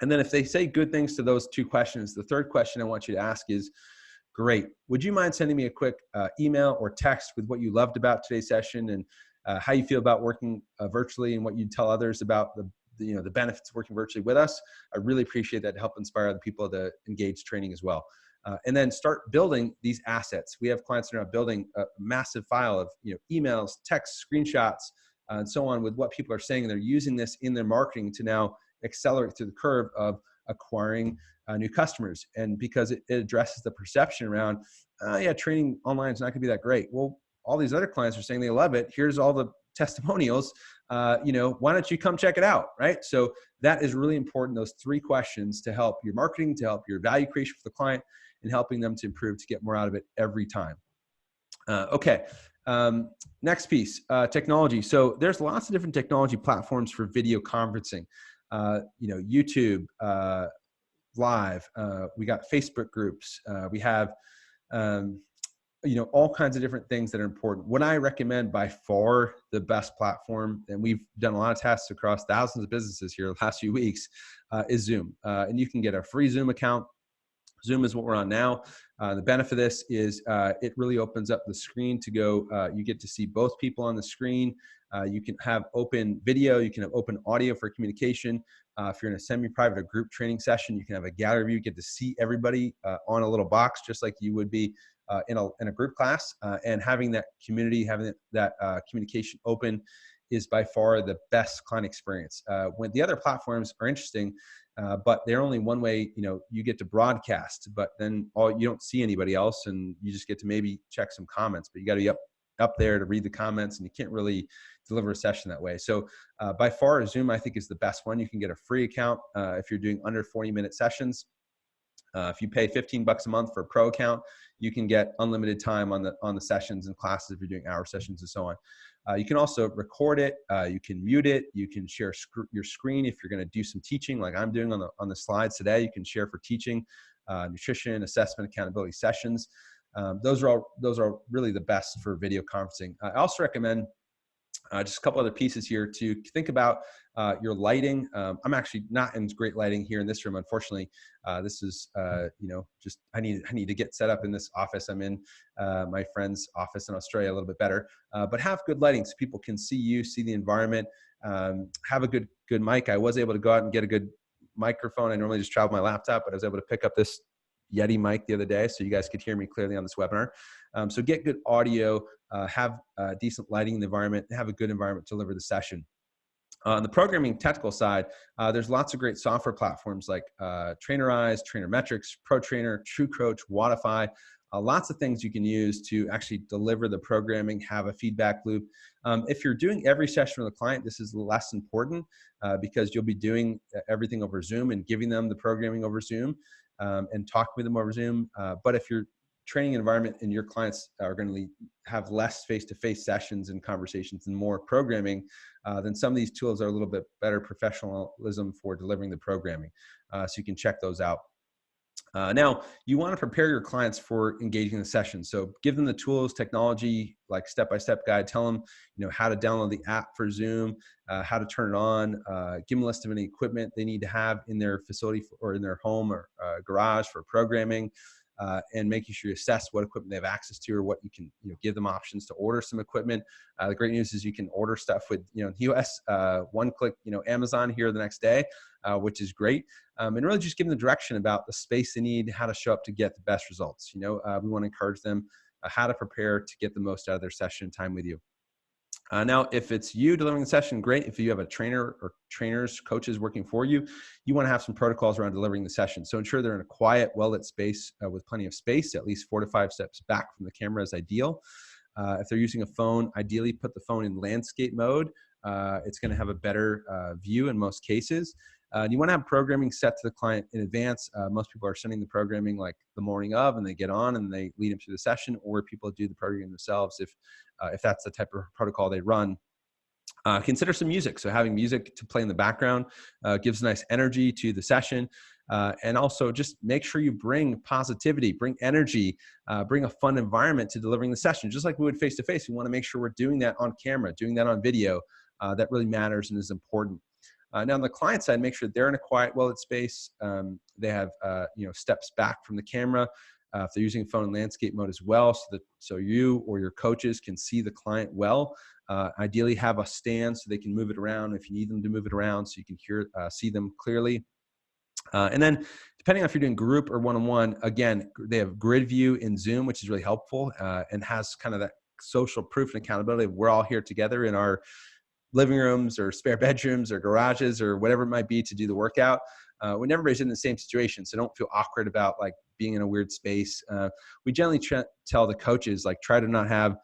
And then if they say good things to those 2 questions, the 3rd question I want you to ask is, great, would you mind sending me a quick email or text with what you loved about today's session and how you feel about working virtually and what you'd tell others about the benefits of working virtually with us? I really appreciate that to help inspire other people to engage training as well. And then start building these assets. We have clients that are now building a massive file of emails, texts, screenshots, and so on with what people are saying. And they're using this in their marketing to now accelerate through the curve of acquiring new customers. And because it addresses the perception around, training online is not going to be that great. Well, all these other clients are saying they love it. Here's all the testimonials. Why don't you come check it out, right? So that is really important, those 3 questions, to help your marketing, to help your value creation for the client, and helping them to improve to get more out of it every time. Okay. Next piece, technology. So there's lots of different technology platforms for video conferencing. YouTube Live. We got Facebook groups. We have, all kinds of different things that are important. What I recommend by far the best platform, and we've done a lot of tests across thousands of businesses here the last few weeks, is Zoom. And you can get a free Zoom account. Zoom is what we're on now. The benefit of this is it really opens up the screen to go. You get to see both people on the screen. You can have open video. You can have open audio for communication. If you're in a semi-private or group training session, you can have a gallery view. You get to see everybody on a little box, just like you would be in a group class. And having that community, having that communication open is by far the best client experience. When the other platforms are interesting, but they're only one way, you get to broadcast, but then you don't see anybody else, and you just get to maybe check some comments, but you got to be up there to read the comments, and you can't really deliver a session that way. So by far, Zoom, I think, is the best one. You can get a free account if you're doing under 40-minute sessions. If you pay $15 a month for a pro account, you can get unlimited time on the sessions and classes if you're doing hour sessions and so on. You can also record it. You can mute it. You can share your screen if you're going to do some teaching, like I'm doing on the slides today. You can share for teaching, nutrition, assessment, accountability sessions. Those are really the best for video conferencing. I also recommend just a couple other pieces here to think about your lighting. I'm actually not in great lighting here in this room, unfortunately. This is, just I need to get set up in this office. I'm in my friend's office in Australia a little bit better, but have good lighting so people can see you, see the environment. Have a good mic. I was able to go out and get a good microphone. I normally just travel my laptop, but I was able to pick up this Yeti mic the other day so you guys could hear me clearly on this webinar. So get good audio, have decent lighting in the environment, have a good environment to deliver the session. On the programming technical side, there's lots of great software platforms like Trainerize, Trainer Metrics, Pro Trainer, True Coach, Wodify. lots of things you can use to actually deliver the programming, have a feedback loop. If you're doing every session with a client, this is less important because you'll be doing everything over Zoom and giving them the programming over Zoom and talking with them over Zoom. But if you're training environment and your clients are going to have less face-to-face sessions and conversations and more programming, then some of these tools are a little bit better professionalism for delivering the programming. So you can check those out. Now, you want to prepare your clients for engaging in the session. So give them the tools, technology, like step-by-step guide. Tell them, how to download the app for Zoom, how to turn it on. Give them a list of any equipment they need to have in their facility or in their home or garage for programming. And making sure you assess what equipment they have access to, or what you can, give them options to order some equipment. The great news is you can order stuff with, US one-click, Amazon here the next day, which is great. And really just give them the direction about the space they need, how to show up to get the best results. We want to encourage them how to prepare to get the most out of their session time with you. Now, if it's you delivering the session, great. If you have a trainer or trainers, coaches working for you, you want to have some protocols around delivering the session. So ensure they're in a quiet, well-lit space with plenty of space. At least 4 to 5 steps back from the camera is ideal. If they're using a phone, ideally put the phone in landscape mode. It's going to have a better view in most cases. You want to have programming set to the client in advance. Most people are sending the programming like the morning of, and they get on and they lead them through the session, or people do the programming themselves if that's the type of protocol they run. Consider some music. So having music to play in the background gives nice energy to the session. And also just make sure you bring positivity, bring energy, bring a fun environment to delivering the session. Just like we would face-to-face, we want to make sure we're doing that on camera, doing that on video. That really matters and is important. Now on the client side, make sure they're in a quiet, well-lit space. They have steps back from the camera. If they're using a phone in landscape mode as well, so you or your coaches can see the client well. Ideally have a stand so they can move it around if you need them to move it around, so you can see them clearly. And then depending on if you're doing group or one-on-one, again, they have grid view in Zoom, which is really helpful and has kind of that social proof and accountability. We're all here together in our living rooms or spare bedrooms or garages or whatever it might be to do the workout. When everybody's in the same situation, so don't feel awkward about like being in a weird space. We generally tell the coaches, like, try to not have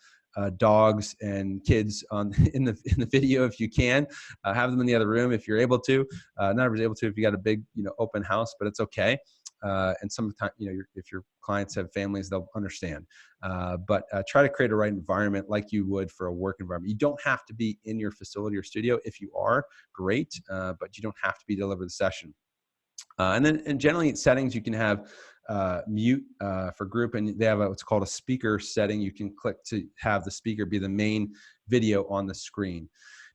dogs and kids in the video if you can. Have them in the other room if you're able to. Not everybody's able to if you got a big open house, but it's okay. And sometimes if your clients have families, they'll understand. But try to create a right environment like you would for a work environment. You don't have to be in your facility or studio. If you are, great, but you don't have to be deliver the session. And generally in settings, you can have mute for group, and they have what's called a speaker setting. You can click to have the speaker be the main video on the screen.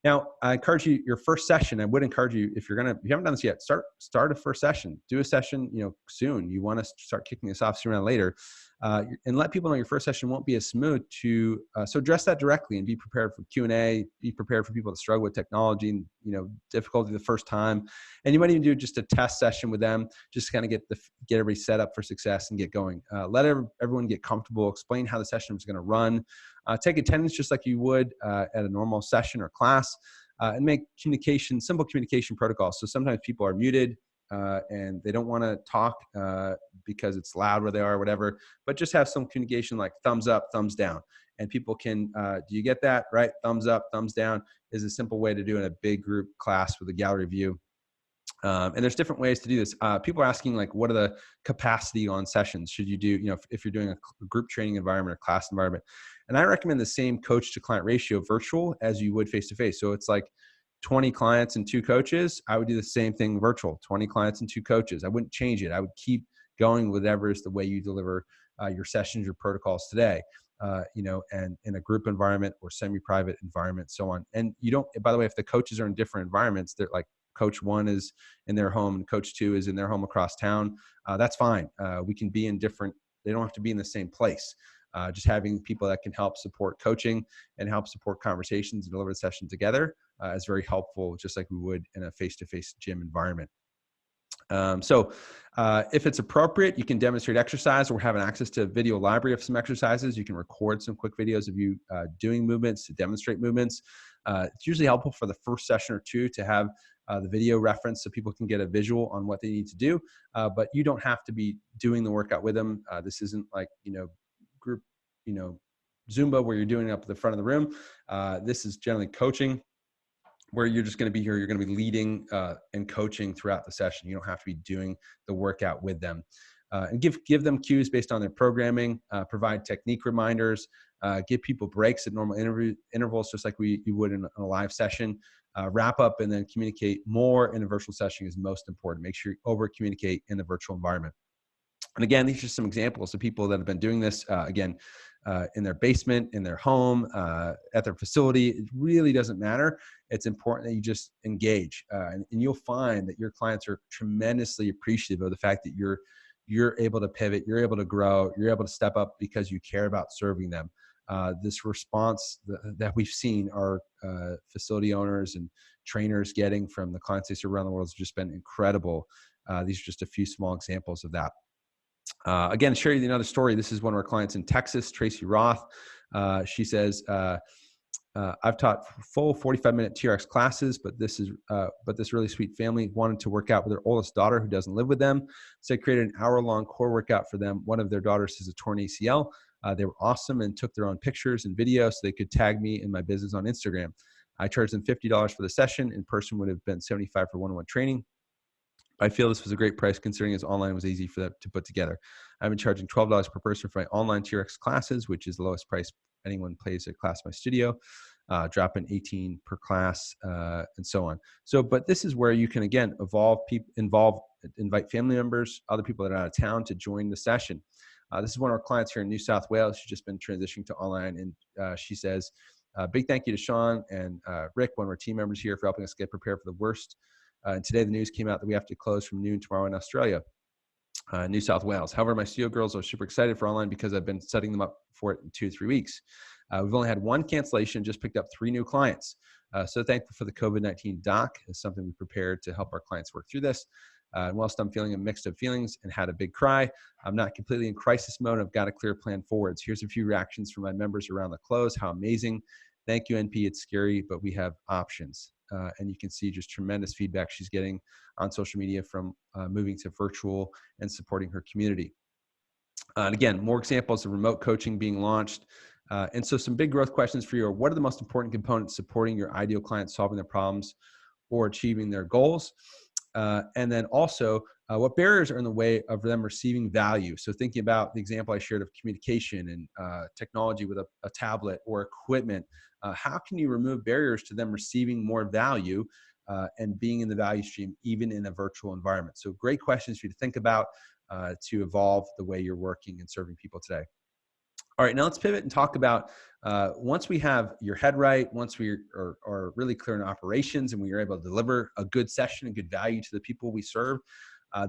Now, I encourage you, your first session, I would encourage you, if you haven't done this yet, start a first session. Do a session, soon. You want to start kicking this off sooner than later. And let people know your first session won't be as smooth so address that directly and be prepared for Q&A, be prepared for people that struggle with technology and, difficulty the first time. And you might even do just a test session with them, just to kind of get everybody set up for success and get going. Let everyone get comfortable, explain how the session is going to run. Take attendance just like you would at a normal session or class, and make simple communication protocols. So sometimes people are muted and they don't want to talk because it's loud where they are or whatever, but just have some communication like thumbs up, thumbs down. And people can, do you get that, right? Thumbs up, thumbs down is a simple way to do in a big group class with a gallery view. And there's different ways to do this. People are asking, like, what are the capacity on sessions? Should you do, if you're doing a group training environment or class environment? And I recommend the same coach to client ratio virtual as you would face-to-face. So it's like 20 clients and 2 coaches. I would do the same thing virtual, 20 clients and 2 coaches. I wouldn't change it. I would keep going with whatever is the way you deliver your sessions, your protocols today, and in a group environment or semi-private environment, so on. And by the way, if the coaches are in different environments, they're like, coach 1 is in their home and coach 2 is in their home across town. That's fine. We can be in they don't have to be in the same place. Just having people that can help support coaching and help support conversations and deliver the session together is very helpful, just like we would in a face-to-face gym environment. So if it's appropriate, you can demonstrate exercise or have access to a video library of some exercises. You can record some quick videos of you doing movements to demonstrate movements. It's usually helpful for the first session or 2 to have the video reference so people can get a visual on what they need to do. But you don't have to be doing the workout with them. This isn't like, Zumba where you're doing it up at the front of the room. This is generally coaching, where you're just going to be here. You're going to be leading and coaching throughout the session. You don't have to be doing the workout with them. And give them cues based on their programming, provide technique reminders, give people breaks at normal intervals, just like you would in a live session. Wrap up and then communicate more in a virtual session is most important. Make sure you over communicate in the virtual environment. And again, these are some examples of people that have been doing this, in their basement, in their home, at their facility. It really doesn't matter. It's important that you just engage. And you'll find that your clients are tremendously appreciative of the fact that you're able to pivot, you're able to grow, you're able to step up because you care about serving them. This response that we've seen our facility owners and trainers getting from the clients they serve around the world has just been incredible. These are just a few small examples of that. Again, share you another story. This is one of our clients in Texas, Tracy Roth. She says, I've taught full 45-minute TRX classes, but this really sweet family wanted to work out with their oldest daughter who doesn't live with them. So I created an hour-long core workout for them. One of their daughters has a torn ACL. They were awesome and took their own pictures and videos so they could tag me in my business on Instagram. I charged them $50 for the session. In person would have been $75 for one-on-one training. I feel this was a great price considering as online was easy for them to put together. I've been charging $12 per person for my online TRX classes, which is the lowest price anyone plays a class in my studio, dropping $18 per class, and so on. So, but this is where you can, again, invite family members, other people that are out of town to join the session. This is one of our clients here in New South Wales. She's just been transitioning to online, and she says, big thank you to Sean and Rick, one of our team members here, for helping us get prepared for the worst. And today the news came out that we have to close from noon tomorrow in Australia, New South Wales. However, my studio girls are super excited for online because I've been setting them up for it in 2 to 3 weeks. We've only had 1 cancellation, just picked up 3 new clients. So thankful for the COVID-19 doc. It's something we prepared to help our clients work through this. And whilst I'm feeling a mix of feelings and had a big cry, I'm not completely in crisis mode. I've got a clear plan forwards. Here's a few reactions from my members around the close. How amazing. Thank you, NP. It's scary, but we have options. And you can see just tremendous feedback she's getting on social media from moving to virtual and supporting her community. And again, more examples of remote coaching being launched. And so some big growth questions for you are: what are the most important components supporting your ideal clients solving their problems or achieving their goals? And then also, what barriers are in the way of them receiving value? So thinking about the example I shared of communication and technology with a tablet or equipment, how can you remove barriers to them receiving more value and being in the value stream, even in a virtual environment? So great questions for you to think about to evolve the way you're working and serving people today. All right, now let's pivot and talk about once we have your head right, once we are really clear in operations and we are able to deliver a good session and good value to the people we serve,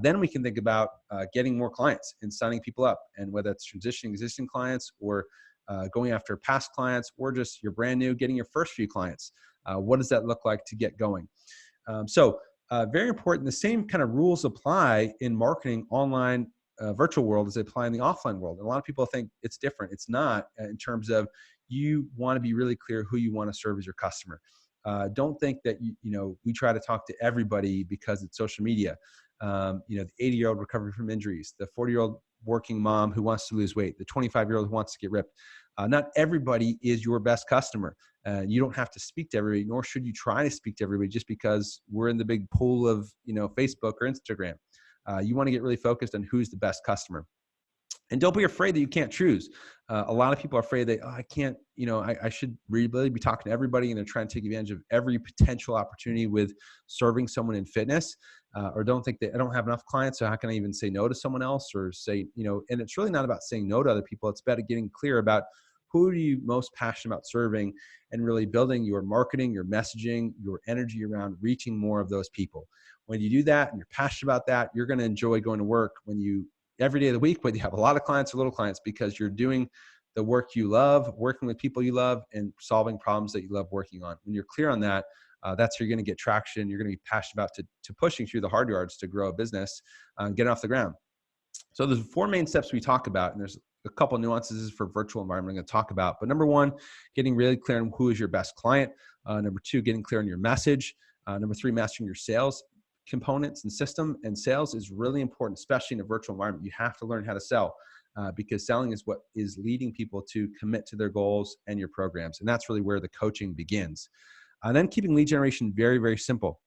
then we can think about getting more clients and signing people up. And whether it's transitioning existing clients or going after past clients, or just you're brand new, getting your first few clients, what does that look like to get going? Very important. The same kind of rules apply in marketing online virtual world as they apply in the offline world. And a lot of people think it's different. It's not, in terms of you want to be really clear who you want to serve as your customer. Don't think that, we try to talk to everybody because it's social media. The 80-year-old recovering from injuries, the 40-year-old working mom who wants to lose weight, the 25-year-old who wants to get ripped. Not everybody is your best customer. You don't have to speak to everybody, nor should you try to speak to everybody just because we're in the big pool of, Facebook or Instagram. You want to get really focused on who's the best customer. And don't be afraid that you can't choose. A lot of people are afraid that, I can't, I should really be talking to everybody, and they're trying to take advantage of every potential opportunity with serving someone in fitness, or don't think that I don't have enough clients, so how can I even say no to someone else, or say, and it's really not about saying no to other people. It's about getting clear about who are you most passionate about serving, and really building your marketing, your messaging, your energy around reaching more of those people. When you do that and you're passionate about that, you're going to enjoy going to work every day of the week, whether you have a lot of clients or little clients, because you're doing the work you love, working with people you love, and solving problems that you love working on. When you're clear on that, that's where you're going to get traction. You're going to be passionate about to pushing through the hard yards to grow a business, get off the ground. So there's 4 main steps we talk about, and there's a couple nuances for virtual environment I'm going to talk about. But number 1, getting really clear on who is your best client. Number 2, getting clear on your message. Number 3, mastering your sales components and system. And sales is really important, especially in a virtual environment. You have to learn how to sell. because selling is what is leading people to commit to their goals and your programs. And that's really where the coaching begins. And then keeping lead generation very, very simple.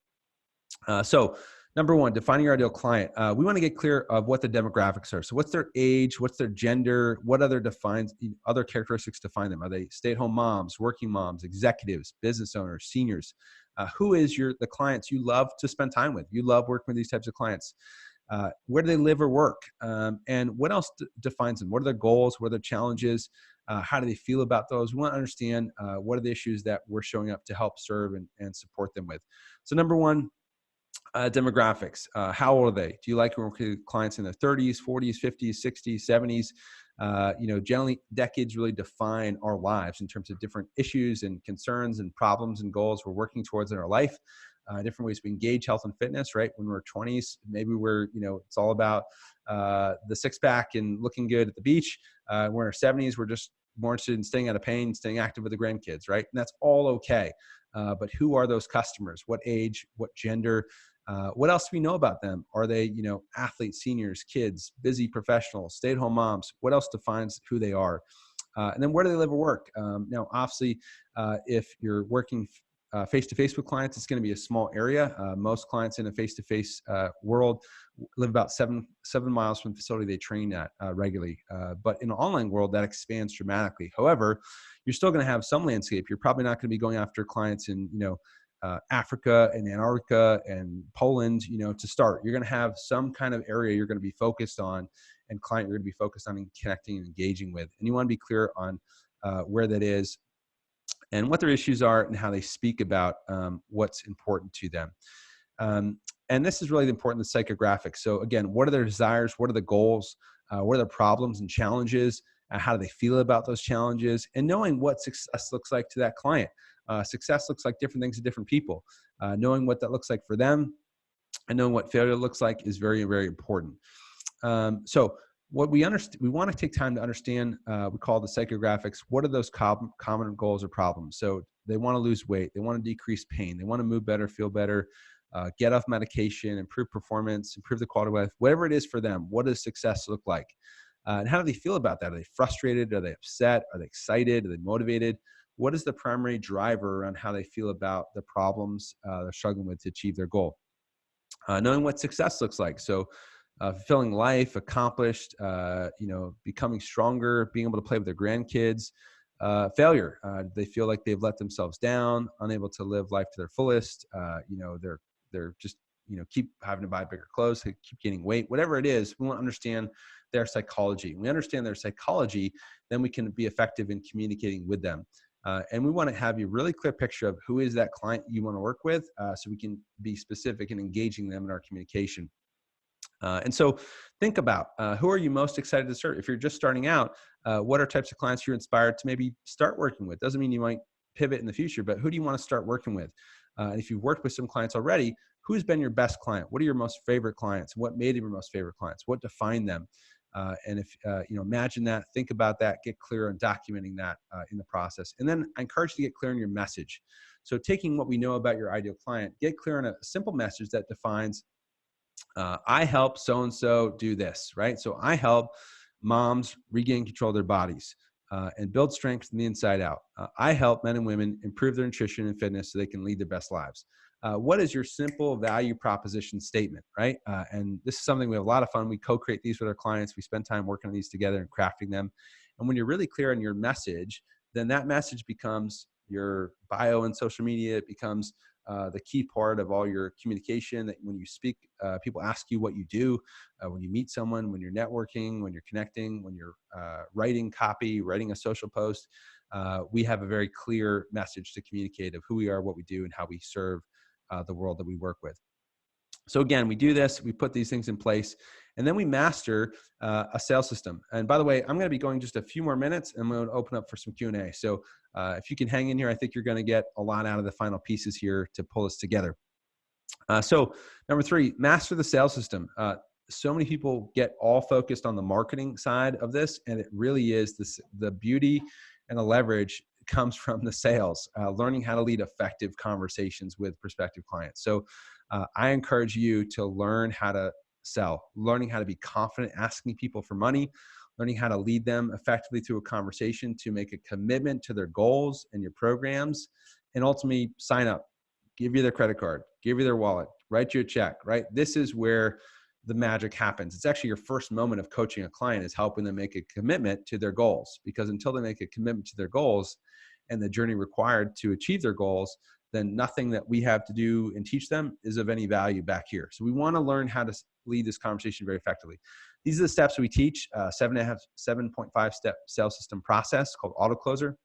So number one, defining your ideal client. We want to get clear of what the demographics are. So what's their age? What's their gender? What other characteristics define them? Are they stay-at-home moms, working moms, executives, business owners, seniors? Who is the clients you love to spend time with? You love working with these types of clients. Where do they live or work? And what else defines them? What are their goals? What are their challenges? How do they feel about those? We want to understand what are the issues that we're showing up to help serve and support them with. So number one, demographics. How old are they? Do you like working with clients in their 30s, 40s, 50s, 60s, 70s? Generally decades really define our lives in terms of different issues and concerns and problems and goals we're working towards in our life. Different ways we engage health and fitness, right? When we're 20s, maybe it's all about the six pack and looking good at the beach. We're in our 70s, we're just more interested in staying out of pain, staying active with the grandkids, right? And that's all okay. But who are those customers? What age, what gender? What else do we know about them? Are they, athletes, seniors, kids, busy professionals, stay-at-home moms? What else defines who they are? And then where do they live or work? Now, obviously, if you're working face-to-face with clients, it's going to be a small area. Most clients in a face-to-face world live about seven miles from the facility they train at regularly. But in an online world, that expands dramatically. However, you're still going to have some landscape. You're probably not going to be going after clients in, Africa and Antarctica and Poland, to start. You're going to have some kind of area you're going to be focused on and client you're going to be focused on and connecting and engaging with. And you want to be clear on where that is and what their issues are and how they speak about what's important to them. And this is really important, the psychographics. So again, what are their desires? What are the goals? What are their problems and challenges? How do they feel about those challenges? And knowing what success looks like to that client. Success looks like different things to different people. Knowing what that looks like for them and knowing what failure looks like is very, very important. So what we want to take time to understand, we call the psychographics. What are those common goals or problems? So they want to lose weight. They want to decrease pain. They want to move better, feel better, get off medication, improve performance, improve the quality of life, whatever it is for them. What does success look like? And how do they feel about that? Are they frustrated? Are they upset? Are they excited? Are they motivated? What is the primary driver around how they feel about the problems they're struggling with to achieve their goal? Knowing what success looks like. So fulfilling life, accomplished, becoming stronger, being able to play with their grandkids. Failure. They feel like they've let themselves down, unable to live life to their fullest. They're just, keep having to buy bigger clothes, they keep gaining weight, whatever it is. We want to understand their psychology. When we understand their psychology, then we can be effective in communicating with them. And we want to have a really clear picture of who is that client you want to work with, so we can be specific in engaging them in our communication. And so think about who are you most excited to serve? If you're just starting out, what are types of clients you're inspired to maybe start working with? Doesn't mean you might pivot in the future, but who do you want to start working with? And if you've worked with some clients already, who's been your best client? What are your most favorite clients? What made them your most favorite clients? What defined them? And if, imagine that, think about that, get clear on documenting that in the process. And then I encourage you to get clear on your message. So taking what we know about your ideal client, get clear on a simple message that defines, I help so-and-so do this, right? So I help moms regain control of their bodies and build strength from the inside out. I help men and women improve their nutrition and fitness so they can lead their best lives. What is your simple value proposition statement, right? And this is something we have a lot of fun. We co-create these with our clients. We spend time working on these together and crafting them. And when you're really clear on your message, then that message becomes your bio and social media. It becomes the key part of all your communication, that when you speak, people ask you what you do, when you meet someone, when you're networking, when you're connecting, when you're writing copy, writing a social post, we have a very clear message to communicate of who we are, what we do, and how we serve the world that we work with. So again, we do this, we put these things in place, and then we master a sales system. And by the way, I'm going to be going just a few more minutes, and I'm going to open up for some Q&A. So if you can hang in here, I think you're going to get a lot out of the final pieces here to pull us together. So number 3, master the sales system. So many people get all focused on the marketing side of this, and it really is the beauty and the leverage comes from the sales, learning how to lead effective conversations with prospective clients. So I encourage you to learn how to sell, learning how to be confident, asking people for money, learning how to lead them effectively through a conversation to make a commitment to their goals and your programs, and ultimately sign up, give you their credit card, give you their wallet, write you a check, right? This is where the magic happens. It's actually your first moment of coaching a client is helping them make a commitment to their goals, because until they make a commitment to their goals and the journey required to achieve their goals, then nothing that we have to do and teach them is of any value back here. So we want to learn how to lead this conversation very effectively. These are the steps we teach, 7.5 step sales system process called auto closer.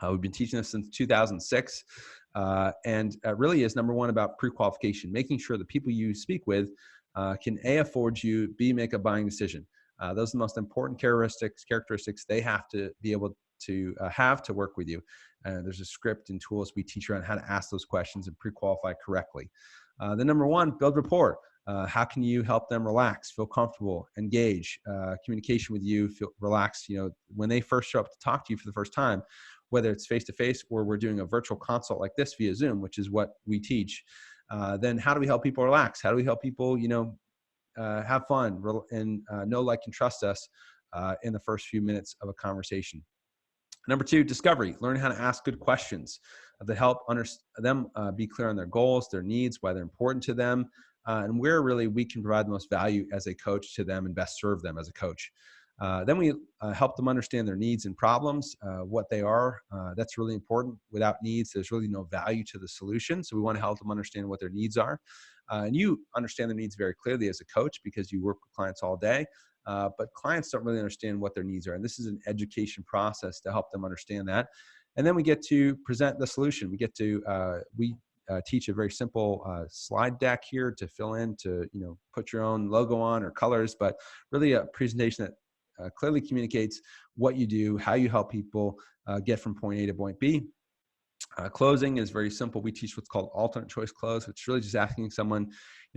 We've been teaching this since 2006, and really is number one about pre-qualification, making sure the people you speak with can A, afford you, B, make a buying decision. Those are the most important characteristics they have to be able to have to work with you. There's a script and tools we teach around how to ask those questions and pre-qualify correctly. Then number one, build rapport. How can you help them relax, feel comfortable, engage, communication with you, feel relaxed? You know, when they first show up to talk to you for the first time, whether it's face-to-face or we're doing a virtual consult like this via Zoom, which is what we teach, then how do we help people relax? How do we help people, have fun and know, like, and trust us in the first few minutes of a conversation? Number two, discovery. Learn how to ask good questions that help them be clear on their goals, their needs, why they're important to them, and where really we can provide the most value as a coach to them and best serve them as a coach. Then we help them understand their needs and problems, what they are. That's really important. Without needs, there's really no value to the solution. So we want to help them understand what their needs are. And you understand their needs very clearly as a coach because you work with clients all day. But clients don't really understand what their needs are. And this is an education process to help them understand that. And then we get to present the solution. We get to, teach a very simple slide deck here to fill in, to put your own logo on or colors, but really a presentation that clearly communicates what you do, how you help people get from point A to point B. Closing is very simple. We teach what's called alternate choice close, which is really just asking someone,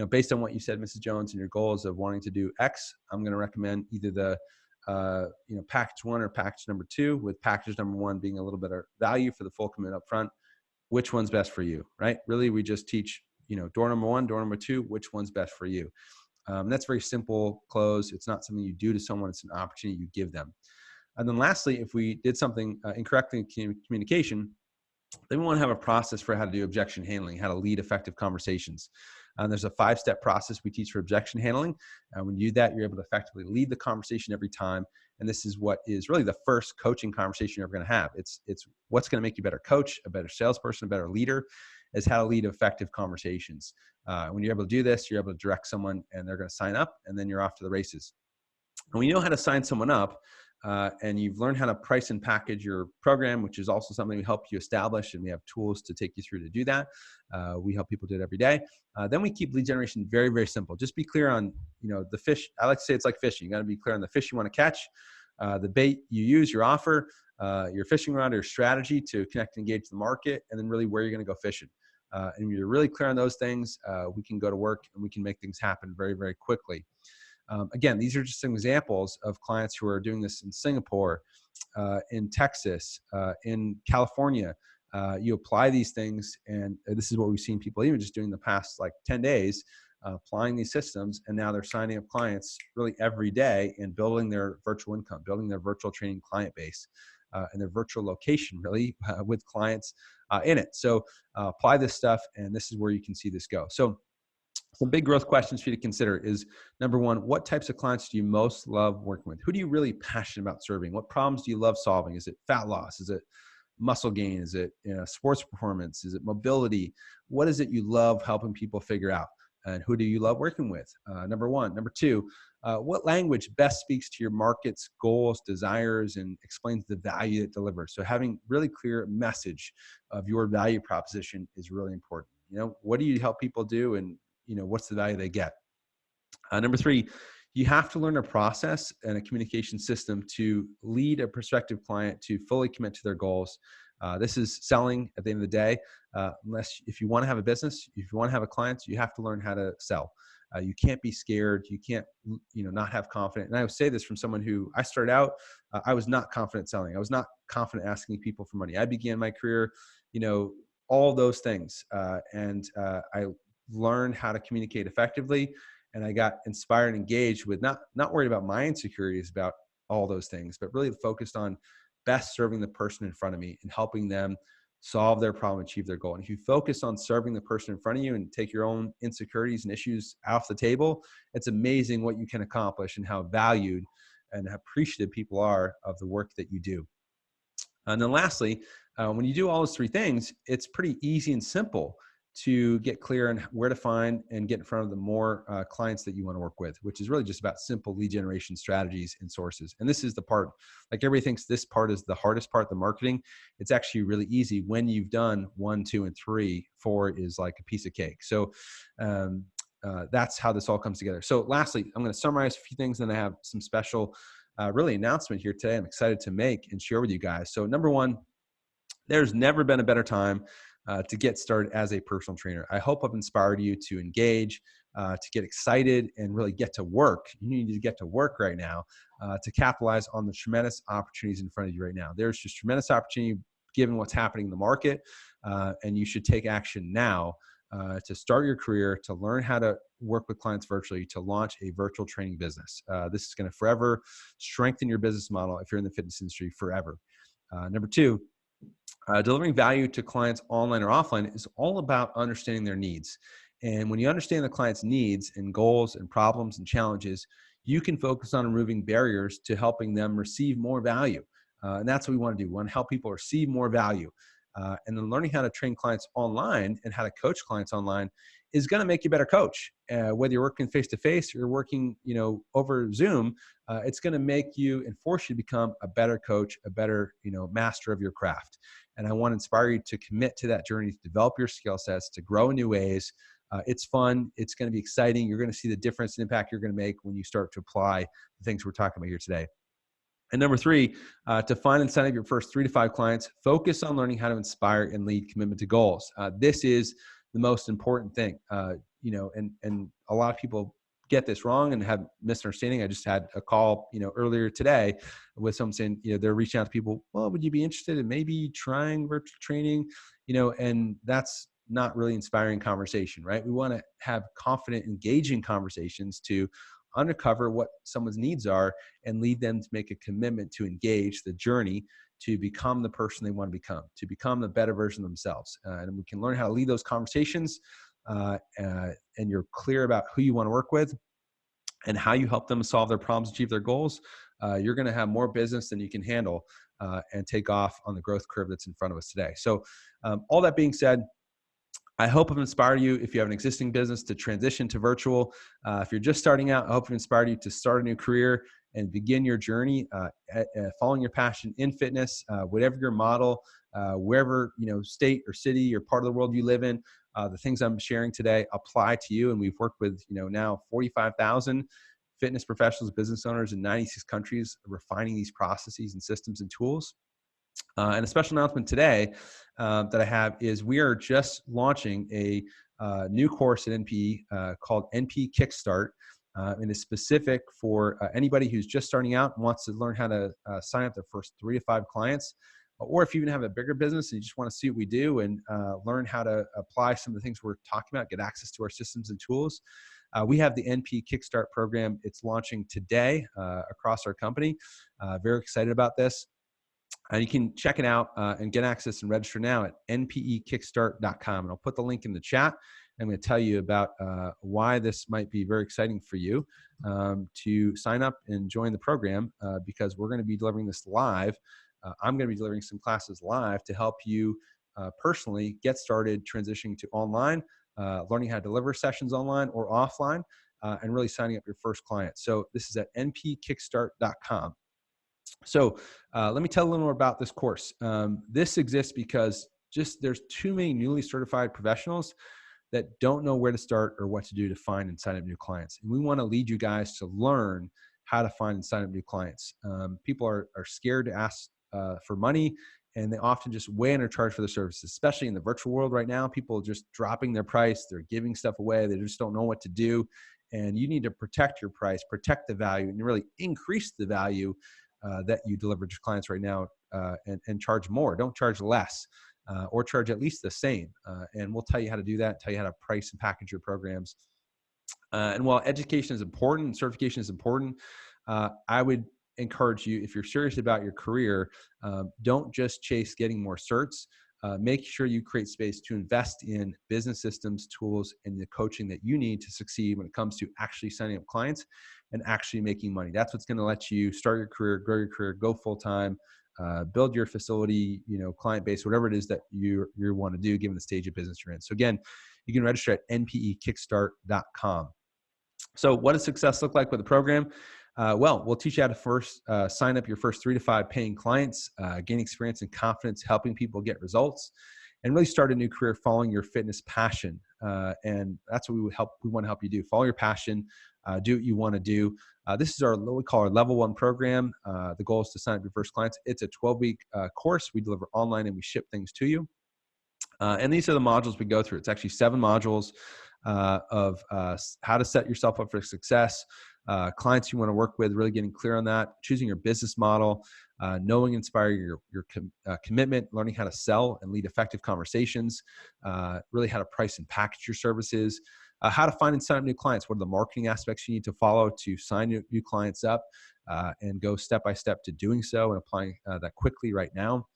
based on what you said, Mrs. Jones, and your goals of wanting to do X, I'm going to recommend either the package one or package number two, with package number one being a little better value for the full commit up front. Which one's best for you, right? Really, we just teach, door number one, door number two, which one's best for you. That's very simple close. It's not something you do to someone. It's an opportunity you give them. And then lastly, if we did something incorrectly in communication, then we want to have a process for how to do objection handling, how to lead effective conversations. There's a 5-step process we teach for objection handling. When you do that, you're able to effectively lead the conversation every time. And this is what is really the first coaching conversation you're ever going to have. It's what's going to make you a better coach, a better salesperson, a better leader, is how to lead effective conversations. When you're able to do this, you're able to direct someone and they're going to sign up, and then you're off to the races. And when you know how to sign someone up, and you've learned how to price and package your program, which is also something we help you establish, and we have tools to take you through to do that. We help people do it every day. Then we keep lead generation very, very simple. Just be clear on, the fish. I like to say it's like fishing. You got to be clear on the fish you want to catch, the bait you use, your offer, your fishing rod, your strategy to connect and engage the market, and then really where you're going to go fishing. And when you're really clear on those things, we can go to work and we can make things happen very, very quickly. Again, these are just some examples of clients who are doing this in Singapore, in Texas, in California. You apply these things, and this is what we've seen people even just doing the past 10 days, applying these systems, and now they're signing up clients really every day and building their virtual income, building their virtual training client base, and their virtual location really with clients in it. So apply this stuff, and this is where you can see this go. So some big growth questions for you to consider is, number one, what types of clients do you most love working with? Who do you really passionate about serving? What problems do you love solving? Is it fat loss? Is it muscle gain? Is it sports performance? Is it mobility? What is it you love helping people figure out? And who do you love working with? Number one. Number two, what language best speaks to your market's goals, desires, and explains the value it delivers? So having really clear message of your value proposition is really important. What do you help people do, and what's the value they get? Number three, you have to learn a process and a communication system to lead a prospective client to fully commit to their goals. This is selling at the end of the day. If you want to have a business, if you want to have a client, you have to learn how to sell. You can't be scared. You can't, not have confidence. And I would say this from someone who I started out, I was not confident selling. I was not confident asking people for money. I began my career, all those things. And I learned how to communicate effectively, and I got inspired and engaged with not worried about my insecurities, about all those things, but really focused on best serving the person in front of me and helping them solve their problem, achieve their goal. And if you focus on serving the person in front of you and take your own insecurities and issues off the table, it's amazing what you can accomplish and how valued and appreciative people are of the work that you do. And then lastly, when you do all those three things, it's pretty easy and simple to get clear on where to find and get in front of the more clients that you want to work with, which is really just about simple lead generation strategies and sources. And this is the part, like everybody thinks this part is the hardest part, the marketing. It's actually really easy when you've done 1, 2, and 3. 4 is like a piece of cake. So that's how this all comes together. So lastly, I'm going to summarize a few things, and I have some special really announcement here today I'm excited to make and share with you guys. So number one, there's never been a better time to get started as a personal trainer. I hope I've inspired you to engage, to get excited, and really get to work. You need to get to work right now to capitalize on the tremendous opportunities in front of you right now. There's just tremendous opportunity given what's happening in the market, and you should take action now to start your career, to learn how to work with clients virtually, to launch a virtual training business. This is going to forever strengthen your business model if you're in the fitness industry forever. Number two, delivering value to clients online or offline is all about understanding their needs. And when you understand the client's needs and goals and problems and challenges, you can focus on removing barriers to helping them receive more value. And that's what we want to do. We want to help people receive more value. And then learning how to train clients online and how to coach clients online is going to make you a better coach. Whether you're working face-to-face or you're working, over Zoom, it's going to make you and force you to become a better coach, a better, master of your craft. And I want to inspire you to commit to that journey, to develop your skill sets, to grow in new ways. It's fun. It's going to be exciting. You're going to see the difference and impact you're going to make when you start to apply the things we're talking about here today. And number three, to find and sign up your first 3 to 5 clients, focus on learning how to inspire and lead commitment to goals. This is the most important thing, and a lot of people get this wrong and have misunderstanding. I just had a call, earlier today with someone saying, they're reaching out to people, well, would you be interested in maybe trying virtual training? And that's not really inspiring conversation, right? We want to have confident, engaging conversations to uncover what someone's needs are and lead them to make a commitment to engage the journey to become the person they want to become the better version of themselves. And we can learn how to lead those conversations, and you're clear about who you want to work with and how you help them solve their problems, achieve their goals. You're going to have more business than you can handle and take off on the growth curve that's in front of us today. So all that being said, I hope I've inspired you, if you have an existing business, to transition to virtual. If you're just starting out, I hope I've inspired you to start a new career and begin your journey following your passion in fitness, whatever your model, wherever, state or city or part of the world you live in. The things I'm sharing today apply to you. And we've worked with, now 45,000 fitness professionals, business owners in 96 countries, refining these processes and systems and tools. And a special announcement today that I have is we are just launching a new course at NPE called NPE Kickstart. And it's specific for anybody who's just starting out and wants to learn how to sign up their first 3 to 5 clients. Or if you even have a bigger business and you just want to see what we do and learn how to apply some of the things we're talking about, get access to our systems and tools. We have the NP Kickstart program. It's launching today across our company. Very excited about this. You can check it out and get access and register now at npekickstart.com. And I'll put the link in the chat. I'm going to tell you about why this might be very exciting for you to sign up and join the program because we're going to be delivering this live. I'm going to be delivering some classes live to help you personally get started transitioning to online, learning how to deliver sessions online or offline, and really signing up your first client. So this is at npkickstart.com. So let me tell a little more about this course. This exists because there's too many newly certified professionals that don't know where to start or what to do to find and sign up new clients. And we want to lead you guys to learn how to find and sign up new clients. People are scared to ask for money, and they often just way undercharge for their services, especially in the virtual world right now. People are just dropping their price. They're giving stuff away. They just don't know what to do. And you need to protect your price, protect the value, and really increase the value that you deliver to clients right now and charge more. Don't charge less or charge at least the same. And we'll tell you how to do that, tell you how to price and package your programs. And while education is important, certification is important, I would encourage you, if you're serious about your career, don't just chase getting more certs. Make sure you create space to invest in business systems, tools, and the coaching that you need to succeed when it comes to actually signing up clients and actually making money. That's what's going to let you start your career, grow your career, go full time, build your facility, client base, whatever it is that you want to do, given the stage of business you're in. So again, you can register at npekickstart.com. So what does success look like with the program? Well, we'll teach you how to first sign up your first 3 to 5 paying clients, gain experience and confidence helping people get results, and really start a new career following your fitness passion. And that's what we want to help you do. Follow your passion, do what you want to do. This is what we call our level 1 program. The goal is to sign up your first clients. It's a 12-week course. We deliver online and we ship things to you. And these are the modules we go through. It's actually 7 modules of how to set yourself up for success, clients you want to work with, really getting clear on that, choosing your business model, knowing, inspiring your commitment, learning how to sell and lead effective conversations, really how to price and package your services, how to find and sign up new clients. What are the marketing aspects you need to follow to sign new clients up, and go step by step to doing so and applying that quickly right now.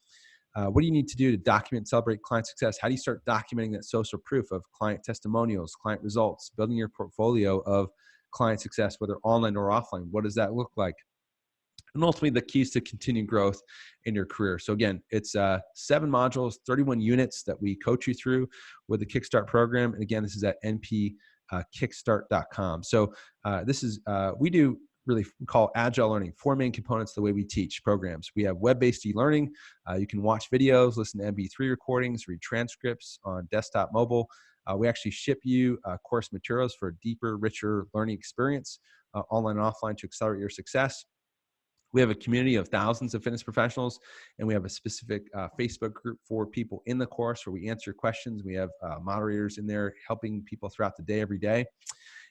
What do you need to do to document and celebrate client success? How do you start documenting that social proof of client testimonials, client results, building your portfolio of client success, whether online or offline? What does that look like? And ultimately, the keys to continued growth in your career. So again, it's 7 modules, 31 units that we coach you through with the Kickstart program. And again, this is at npkickstart.com. So this is, we do really call agile learning, 4 main components the way we teach programs. We have web-based e-learning. You can watch videos, listen to MP3 recordings, read transcripts on desktop, mobile. We actually ship you course materials for a deeper, richer learning experience, online and offline, to accelerate your success. We have a community of thousands of fitness professionals, and we have a specific Facebook group for people in the course where we answer questions. We have moderators in there helping people throughout the day, every day.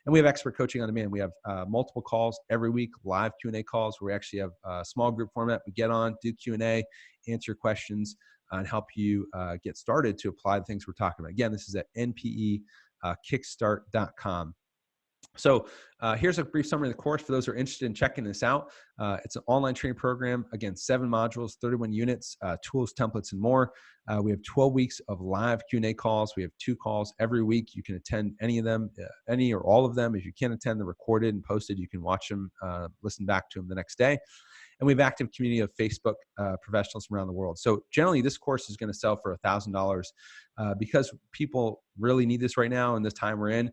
And we have expert coaching on demand. We have multiple calls every week, live Q&A calls, where we actually have a small group format. We get on, do Q&A, answer questions, and help you get started to apply the things we're talking about. Again, this is at npekickstart.com. So here's a brief summary of the course for those who are interested in checking this out. It's an online training program. Again, 7 modules, 31 units, tools, templates, and more. We have 12 weeks of live Q&A calls. We have 2 calls every week. You can attend any of them, any or all of them. If you can't attend, they're recorded and posted. You can watch them, listen back to them the next day. And we have an active community of Facebook professionals from around the world. So generally, this course is going to sell for $1,000 because people really need this right now in this time we're in.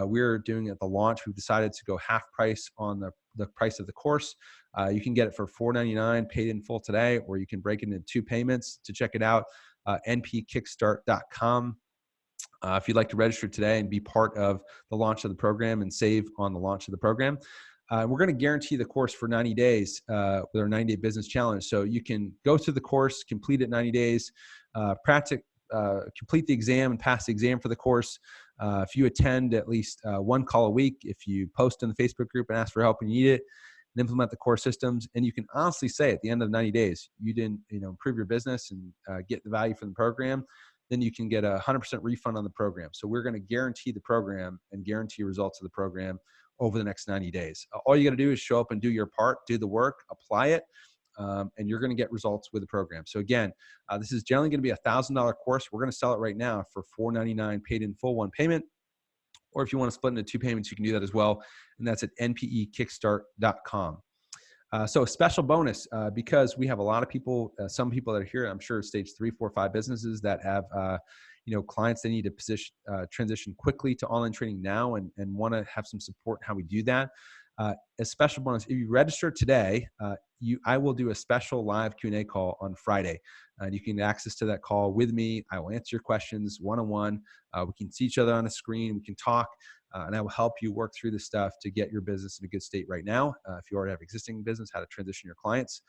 We're doing at the launch. We've decided to go half price on the price of the course. You can get it for $4.99 paid in full today, or you can break it into 2 payments. To check it out, npkickstart.com. If you'd like to register today and be part of the launch of the program and save on the launch of the program. We're going to guarantee the course for 90 days with our 90-day business challenge. So you can go through the course, complete it 90 days, complete the exam and pass the exam for the course. If you attend at least 1 call a week, if you post in the Facebook group and ask for help when you need it, and implement the core systems, and you can honestly say at the end of 90 days, you didn't improve your business and get the value from the program, then you can get a 100% refund on the program. So we're going to guarantee the program and guarantee results of the program over the next 90 days. All you got to do is show up and do your part, do the work, apply it, and you're going to get results with the program. So again, this is generally going to be a $1,000 course. We're going to sell it right now for $4.99 paid in full, 1 payment. Or if you want to split into 2 payments, you can do that as well. And that's at npekickstart.com. So a special bonus, because we have a lot of people, some people that are here, I'm sure stage 3, 4, 5 businesses that have, clients they need to transition quickly to online training now and want to have some support in how we do that. A special bonus, if you register today, I will do a special live Q&A call on Friday. And you can get access to that call with me. I will answer your questions one-on-one. We can see each other on a screen. We can talk, and I will help you work through this stuff to get your business in a good state right now. If you already have existing business, how to transition your clients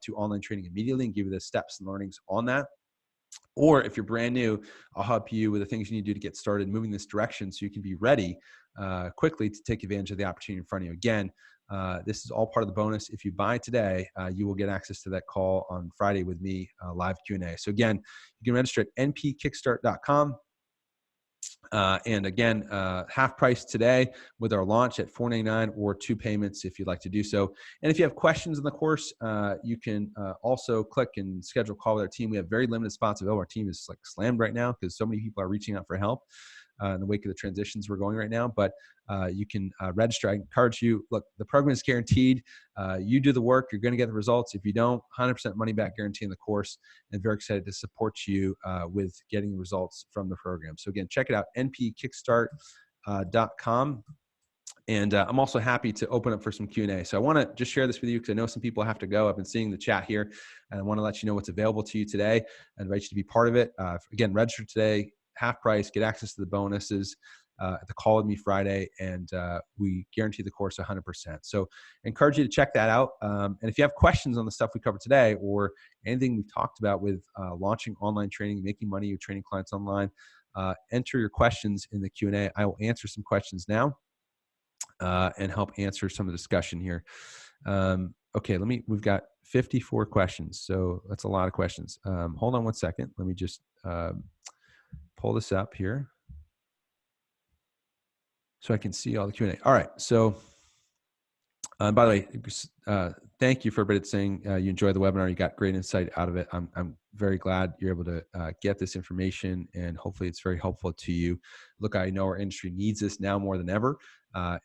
to online training immediately and give you the steps and learnings on that. Or if you're brand new, I'll help you with the things you need to do to get started moving this direction so you can be ready quickly to take advantage of the opportunity in front of you. Again, this is all part of the bonus. If you buy today, you will get access to that call on Friday with me, live Q&A. So again, you can register at npkickstart.com. And again, half price today with our launch at $499 or 2 payments if you'd like to do so. And if you have questions in the course, you can also click and schedule a call with our team. We have very limited spots available. Our team is like slammed right now because so many people are reaching out for help in the wake of the transitions we're going right now. But you can register. I encourage you. Look, the program is guaranteed. You do the work, you're going to get the results. If you don't, 100% money back guarantee in the course, and very excited to support you with getting the results from the program. So again, check it out, npkickstart.com. And I'm also happy to open up for some Q&A. So I want to just share this with you because I know some people have to go. I've been seeing the chat here, and I want to let you know what's available to you today. I invite you to be part of it. Again, register today, half price, get access to the bonuses at the Call With Me Friday, and we guarantee the course 100%. So I encourage you to check that out. And if you have questions on the stuff we covered today or anything we've talked about with launching online training, making money, you're training clients online, enter your questions in the Q&A. I will answer some questions now. And help answer some of the discussion here. Okay, we've got 54 questions. So that's a lot of questions. Hold on one second. Let me just pull this up here so I can see all the Q&A. All right. So by the way, thank you for everybody saying you enjoyed the webinar. You got great insight out of it. I'm very glad you're able to get this information, and hopefully it's very helpful to you. Look, I know our industry needs this now more than ever,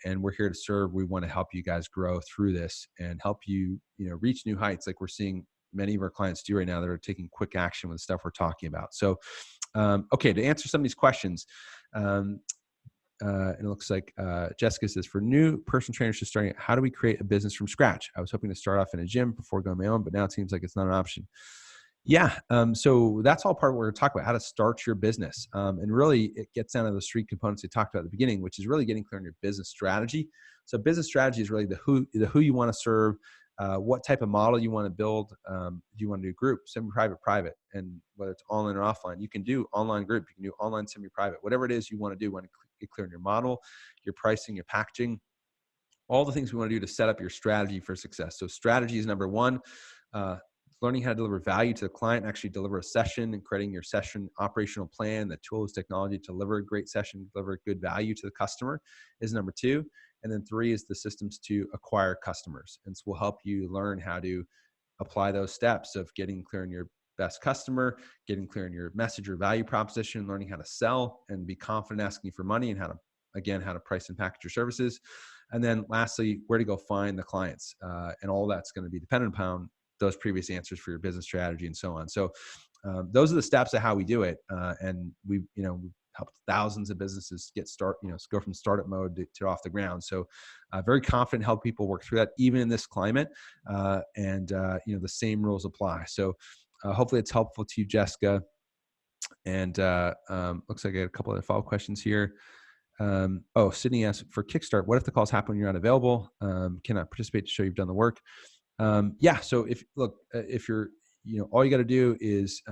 and we're here to serve. We want to help you guys grow through this and help you, reach new heights like we're seeing many of our clients do right now that are taking quick action with the stuff we're talking about. So, okay, to answer some of these questions, and it looks like Jessica says, for new personal trainers just starting, how do we create a business from scratch? I was hoping to start off in a gym before going my own, but now it seems like it's not an option. Yeah, so that's all part of what we're going to talk about, how to start your business. And really, it gets down to those 3 components we talked about at the beginning, which is really getting clear on your business strategy. So business strategy is really the who you want to serve, what type of model you want to build. Do you want to do group, semi-private, private, and whether it's online or offline? You can do online group, you can do online semi-private, whatever it is you want to do. Want to get clear on your model, your pricing, your packaging, all the things we want to do to set up your strategy for success. So strategy is number 1. Learning how to deliver value to the client, actually deliver a session, and creating your session operational plan, the tools, technology to deliver a great session, deliver good value to the customer is number 2. And then 3 is the systems to acquire customers. And so we'll help you learn how to apply those steps of getting clear on your best customer, getting clear on your message or value proposition, learning how to sell and be confident asking for money, and how to price and package your services. And then lastly, where to go find the clients. And all that's going to be dependent upon those previous answers for your business strategy and so on. So those are the steps of how we do it. And we've helped thousands of businesses go from startup mode to off the ground. So very confident help people work through that, even in this climate. And the same rules apply. So hopefully it's helpful to you, Jessica. And looks like I got a couple of follow-up questions here. Sydney asked, for Kickstart, what if the calls happen when you're unavailable? Cannot participate to show you've done the work. So if you're, all you got to do is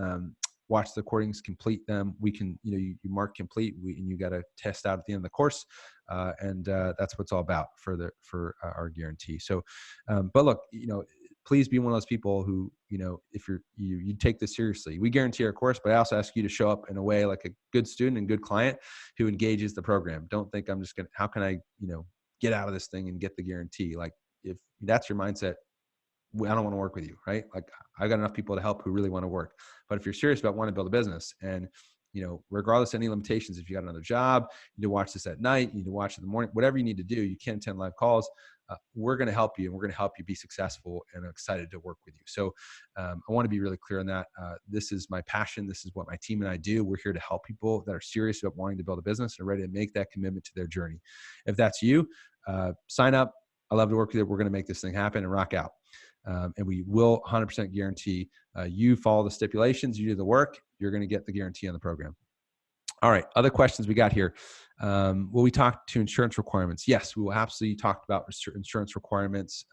watch the recordings, complete them. We can, you mark complete, and you got to test out at the end of the course. And that's what it's all about for our guarantee. So, but look, please be one of those people who, if you take this seriously. We guarantee our course, but I also ask you to show up in a way like a good student and good client who engages the program. Don't think how can I, get out of this thing and get the guarantee? Like, if that's your mindset, I don't want to work with you, right? Like, I got enough people to help who really want to work. But if you're serious about wanting to build a business, and regardless of any limitations, if you got another job, you need to watch this at night, you need to watch it in the morning, whatever you need to do, you can attend live calls. We're going to help you, and we're going to help you be successful, and I'm excited to work with you. So I want to be really clear on that. This is my passion. This is what my team and I do. We're here to help people that are serious about wanting to build a business and are ready to make that commitment to their journey. If that's you, sign up. I love to work with you. We're going to make this thing happen and rock out. And we will 100% guarantee you follow the stipulations, you do the work, you're going to get the guarantee on the program. All right, other questions we got here. Will we talk to insurance requirements? Yes, we will absolutely talk about insurance requirements.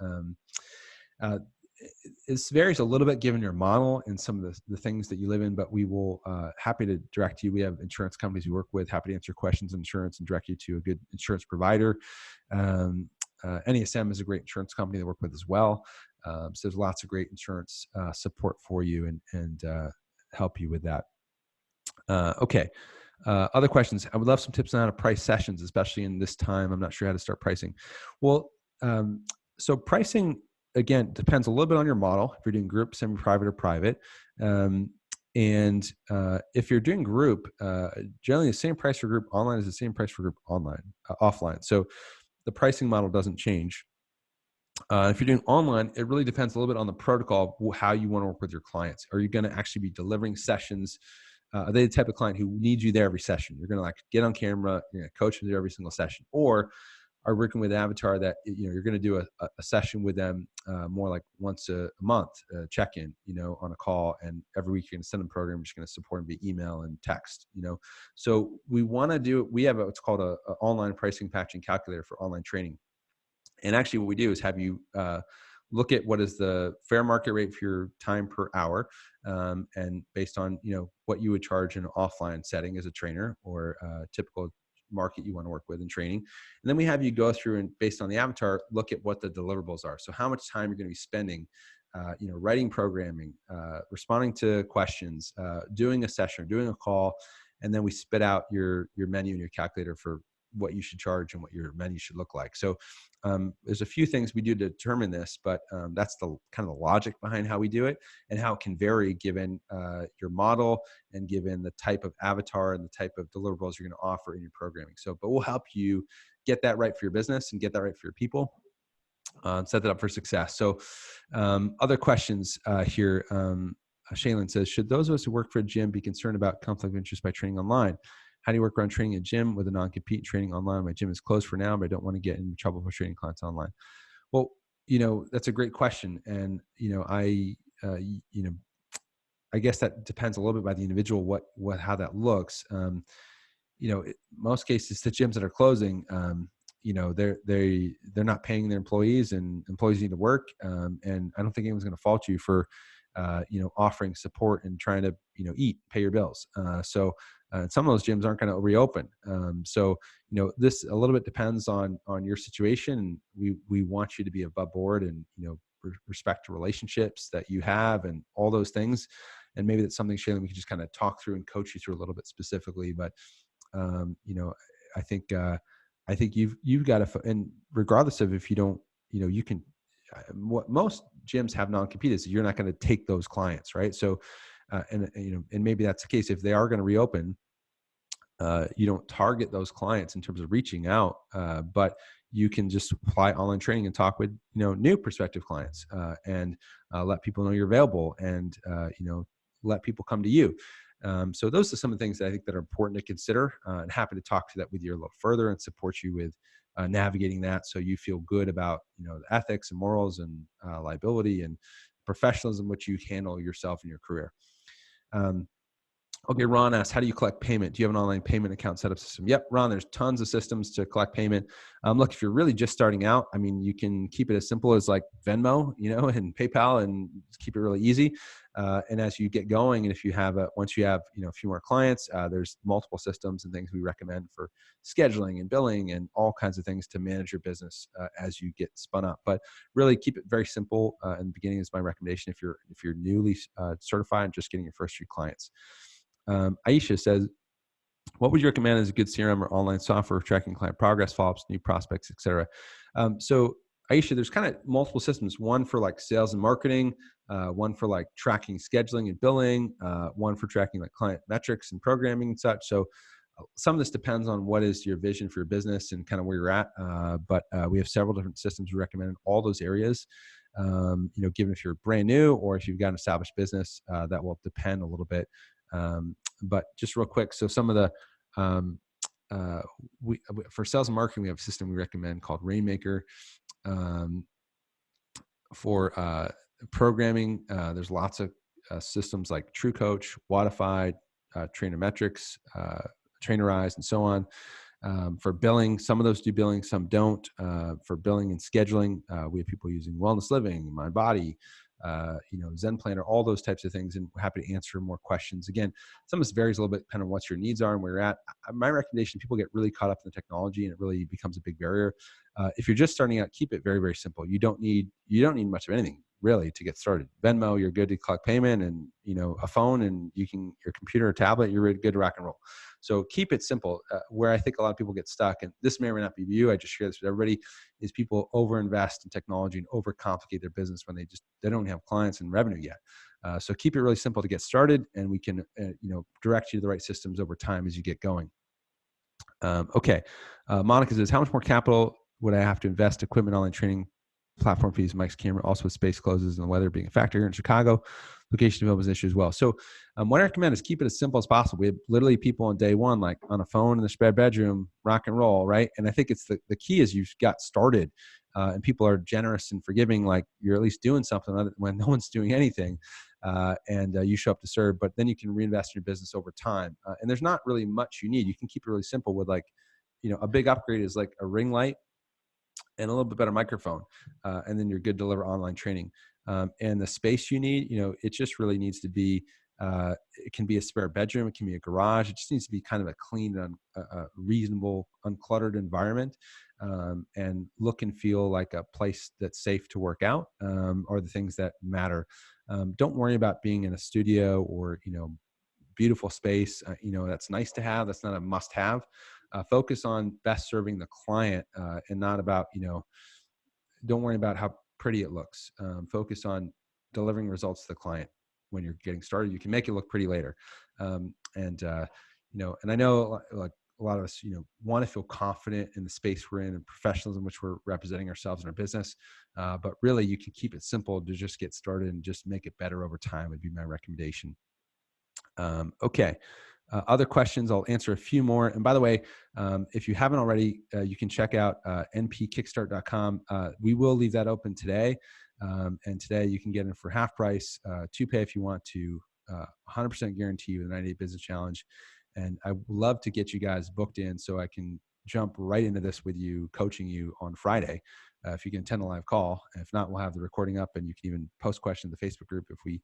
It varies a little bit given your model and some of the things that you live in, but we will happy to direct you. We have insurance companies we work with, happy to answer questions on insurance and direct you to a good insurance provider. NASM is a great insurance company to work with as well. So there's lots of great insurance support for you and help you with that. Okay. Other questions. I would love some tips on how to price sessions, especially in this time. I'm not sure how to start pricing. Well, so pricing, again, depends a little bit on your model. If you're doing group, semi-private, or private. And if you're doing group, generally the same price for group online is the same price for group offline. So the pricing model doesn't change. If you're doing online, it really depends a little bit on the protocol of how you want to work with your clients. Are you going to actually be delivering sessions? Are they the type of client who needs you there every session? You're going to like get on camera, you're going to coach them through every single session, or are working with an avatar that you're going to do a session with them more like once a month, check-in, on a call, and every week you're going to send them a program, you're just going to support them via email and text. So we want to do. We have what's called a online pricing patching calculator for online training. And actually what we do is have you look at what is the fair market rate for your time per hour. And based on, what you would charge in an offline setting as a trainer or a typical market you want to work with in training. And then we have you go through and based on the avatar, look at what the deliverables are. So how much time you're going to be spending, writing programming, responding to questions, doing a session, doing a call. And then we spit out your menu and your calculator for what you should charge and what your menu should look like. So there's a few things we do to determine this, but that's the kind of the logic behind how we do it and how it can vary given your model and given the type of avatar and the type of deliverables you're going to offer in your programming. So, but we'll help you get that right for your business and get that right for your people. Set that up for success. So other questions here. Shaylin says, should those of us who work for a gym be concerned about conflict of interest by training online? How do you work around training a gym with a non-compete training online? My gym is closed for now, but I don't want to get in trouble for training clients online. Well, that's a great question. And, I guess that depends a little bit by the individual, how that looks. Most cases, the gyms that are closing, they're not paying their employees and employees need to work. And I don't think anyone's going to fault you for, offering support and trying to, eat, pay your bills. So some of those gyms aren't going to reopen. So, this a little bit depends on your situation. We want you to be above board and, respect to relationships that you have and all those things. And maybe that's something, Shaylin, we can just kind of talk through and coach you through a little bit specifically. But, I think you've got to, and regardless of if you don't, you can, what most gyms have non-compete is you're not going to take those clients. Right. So, and maybe that's the case if they are going to reopen, you don't target those clients in terms of reaching out, but you can just apply online training and talk with, new prospective clients, and let people know you're available and, let people come to you. So those are some of the things that I think that are important to consider, and happy to talk to that with you a little further and support you with navigating that. So you feel good about, the ethics and morals and liability and professionalism, which you handle yourself in your career. Okay, Ron asks, how do you collect payment? Do you have an online payment account setup system? Yep, Ron, there's tons of systems to collect payment. Look, if you're really just starting out, I mean, you can keep it as simple as like Venmo, and PayPal, and keep it really easy. And as you get going, and if you have once you have, a few more clients, there's multiple systems and things we recommend for scheduling and billing and all kinds of things to manage your business as you get spun up. But really keep it very simple in the beginning is my recommendation if you're newly certified and just getting your first few clients. Aisha says, what would you recommend as a good CRM or online software for tracking client progress, follow-ups, new prospects, et cetera? So Aisha, there's kind of multiple systems, one for like sales and marketing, one for like tracking, scheduling and billing, one for tracking like client metrics and programming and such. So some of this depends on what is your vision for your business and kind of where you're at. But we have several different systems we recommend in all those areas. Given if you're brand new or if you've got an established business, that will depend a little bit. But just real quick, so some of the for sales and marketing, we have a system we recommend called Rainmaker. For programming, there's lots of systems like TrueCoach, Wadified, Trainermetrics, Trainerize, and so on. For billing, some of those do billing, some don't. For billing and scheduling, we have people using Wellness Living, MindBody, Zen Planner, all those types of things, and we're happy to answer more questions. Again, some of this varies a little bit depending on what your needs are and where you're at. My recommendation, people get really caught up in the technology and it really becomes a big barrier. If you're just starting out, keep it very, very simple. You don't need much of anything. really to get started. Venmo, you're good to collect payment, and a phone, and your computer or tablet, you're good to rock and roll. So keep it simple. Where I think a lot of people get stuck, and this may or may not be you, I just share this with everybody, is people overinvest in technology and overcomplicate their business when they don't have clients and revenue yet. So keep it really simple to get started, and we can direct you to the right systems over time as you get going. Okay. Monica says, how much more capital would I have to invest? Equipment, online training, platform fees, Mike's camera, also with space closes and the weather being a factor here in Chicago. Location available is an issue as well. So what I recommend is keep it as simple as possible. We have literally people on day one, like on a phone in the spare bedroom, rock and roll, right? And I think it's the key is you've got started, and people are generous and forgiving, like you're at least doing something when no one's doing anything. And you show up to serve, but then you can reinvest in your business over time. And there's not really much you need. You can keep it really simple with a big upgrade is like a ring light and a little bit better microphone. And then you're good to deliver online training. And the space you need, it just really needs to be, it can be a spare bedroom. It can be a garage. It just needs to be kind of a clean and a reasonable, uncluttered environment, and look and feel like a place that's safe to work out, are the things that matter. Don't worry about being in a studio or, beautiful space. That's nice to have. That's not a must have. Focus on best serving the client, and not about, don't worry about how pretty it looks. Focus on delivering results to the client when you're getting started. You can make it look pretty later. And I know like a lot of us, want to feel confident in the space we're in and professionalism, which we're representing ourselves in our business. But really you can keep it simple to just get started and just make it better over time would be my recommendation. Okay. Other questions, I'll answer a few more. And by the way, if you haven't already, you can check out npkickstart.com. We will leave that open today. And today you can get in for half price, to pay if you want to, 100% guarantee with a 90-day business challenge. And I would love to get you guys booked in so I can jump right into this with you, coaching you on Friday. If you can attend a live call. If not, we'll have the recording up and you can even post questions in the Facebook group. If you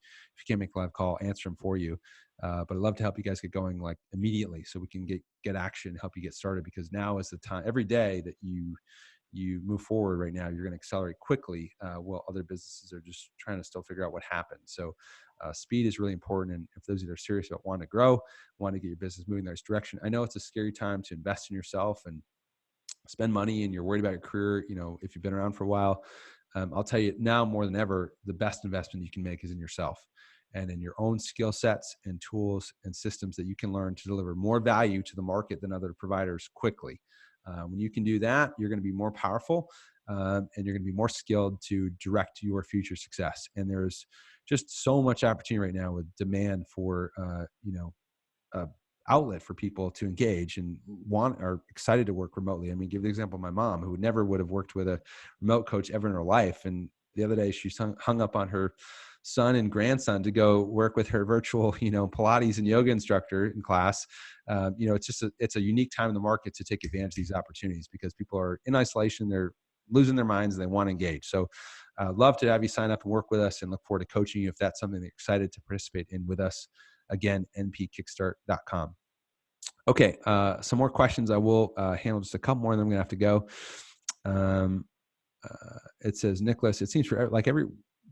can't make a live call, answer them for you. But I'd love to help you guys get going like immediately so we can get action, help you get started, because now is the time. Every day that you move forward right now, you're going to accelerate quickly, while other businesses are just trying to still figure out what happened. So speed is really important. And if those of you that are serious about wanting to grow, want to get your business moving in the right direction, I know it's a scary time to invest in yourself and spend money and you're worried about your career, if you've been around for a while. I'll tell you now more than ever, the best investment you can make is in yourself and in your own skill sets and tools and systems that you can learn to deliver more value to the market than other providers quickly. When you can do that, you're going to be more powerful, and you're going to be more skilled to direct your future success. And there's just so much opportunity right now with demand for, outlet for people to engage and are excited to work remotely. I mean, give the example of my mom, who never would have worked with a remote coach ever in her life. And the other day she hung up on her son and grandson to go work with her virtual, Pilates and yoga instructor in class. It's a unique time in the market to take advantage of these opportunities because people are in isolation. They're losing their minds and they want to engage. So love to have you sign up and work with us and look forward to coaching you if that's something that you're excited to participate in with us. Again, npkickstart.com. Okay, some more questions. I will handle just a couple more, and then I'm going to have to go. It says, Nicholas, it seems for like every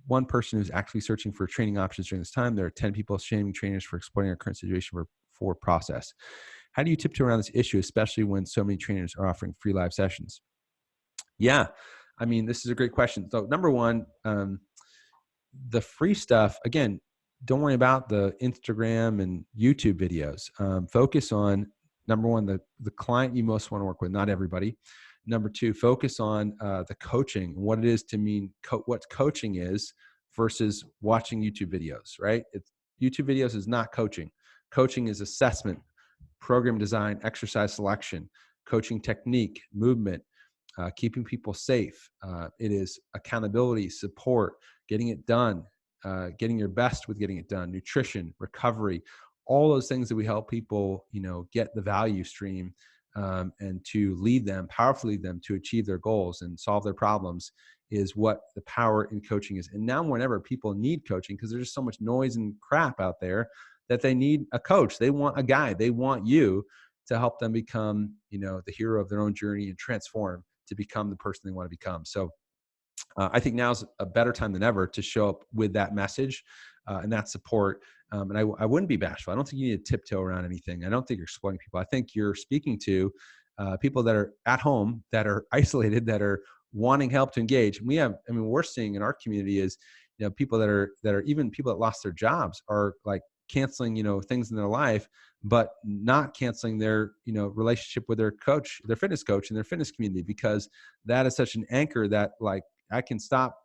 one person who's actually searching for training options during this time, there are 10 people shaming trainers for exploiting our current situation for process. How do you tiptoe around this issue, especially when so many trainers are offering free live sessions? Yeah, I mean, this is a great question. So number one, the free stuff, again, don't worry about the Instagram and YouTube videos. Focus on, number one, the client you most want to work with, not everybody. Number two, focus on the coaching, what it is to mean, what coaching is versus watching YouTube videos, right? YouTube videos is not coaching. Coaching is assessment, program design, exercise selection, coaching technique, movement, keeping people safe. It is accountability, support, getting it done, getting your best with getting it done, nutrition, recovery, all those things that we help people, get the value stream, and to powerfully lead them to achieve their goals and solve their problems is what the power in coaching is. And now more than ever, people need coaching because there's just so much noise and crap out there that they need a coach. They want a guide. They want you to help them become, the hero of their own journey and transform to become the person they want to become. So I think now's a better time than ever to show up with that message and that support. And I wouldn't be bashful. I don't think you need to tiptoe around anything. I don't think you're exploiting people. I think you're speaking to people that are at home, that are isolated, that are wanting help to engage. And we're seeing in our community is, people that are even people that lost their jobs are like canceling, things in their life, but not canceling their, relationship with their coach, their fitness coach, and their fitness community, because that is such an anchor that, like, I can stop,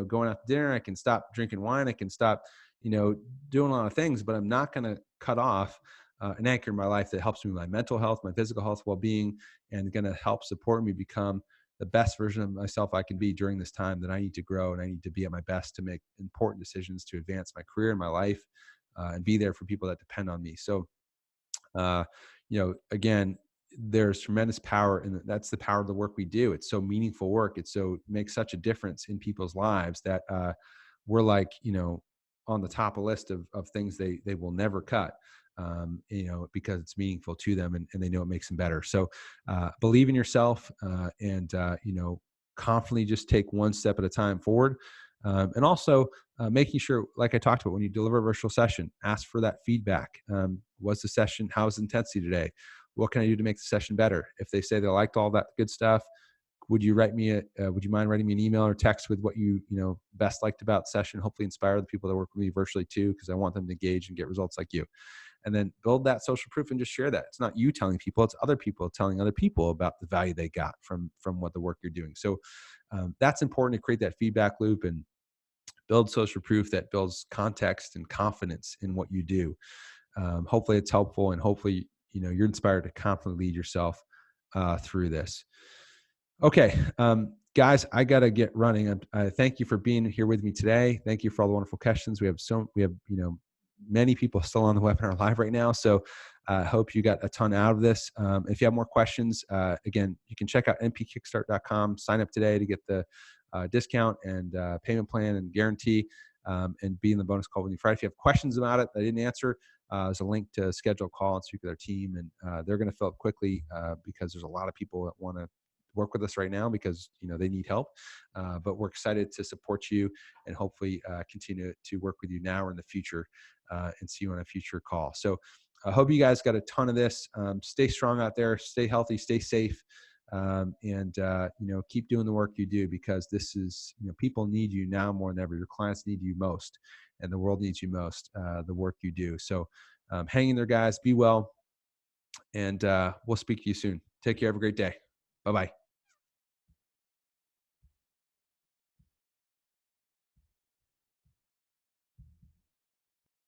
going out to dinner. I can stop drinking wine. I can stop, doing a lot of things, but I'm not going to cut off an anchor in my life that helps me with my mental health, my physical health, well-being, and going to help support me become the best version of myself I can be during this time that I need to grow and I need to be at my best to make important decisions to advance my career and my life, and be there for people that depend on me. So, again, there's tremendous power, and that's the power of the work we do. It's so meaningful work. It makes such a difference in people's lives that we're like, on the top of list of things they will never cut, because it's meaningful to them, and they know it makes them better. So believe in yourself, and confidently just take one step at a time forward. And also making sure, like I talked about, when you deliver a virtual session, ask for that feedback. Was the session, how was the intensity today? What can I do to make the session better? If they say they liked all that good stuff, would you mind writing me an email or text with what you best liked about the session? Hopefully inspire the people that work with me virtually too, because I want them to engage and get results like you. And then build that social proof and just share that. It's not you telling people, it's other people telling other people about the value they got from what the work you're doing. So that's important, to create that feedback loop and build social proof that builds context and confidence in what you do. Hopefully it's helpful, and hopefully, you're inspired to confidently lead yourself through this. Okay. Guys, I got to get running. I thank you for being here with me today. Thank you for all the wonderful questions. We have many people still on the webinar live right now. So I hope you got a ton out of this. If you have more questions, again, you can check out npkickstart.com, sign up today to get the discount and payment plan and guarantee, and be in the bonus call with me Friday. If you have questions about it that I didn't answer, there's a link to schedule a call and speak with our team, and they're going to fill up quickly because there's a lot of people that want to work with us right now because they need help, but we're excited to support you and hopefully continue to work with you now or in the future, and see you on a future call. So I hope you guys got a ton of this. Stay strong out there, stay healthy, stay safe, and keep doing the work you do, because this is, people need you now more than ever. Your clients need you most, and the world needs you most, the work you do. So hang in there, guys, be well, and we'll speak to you soon. Take care. Have a great day. Bye-bye.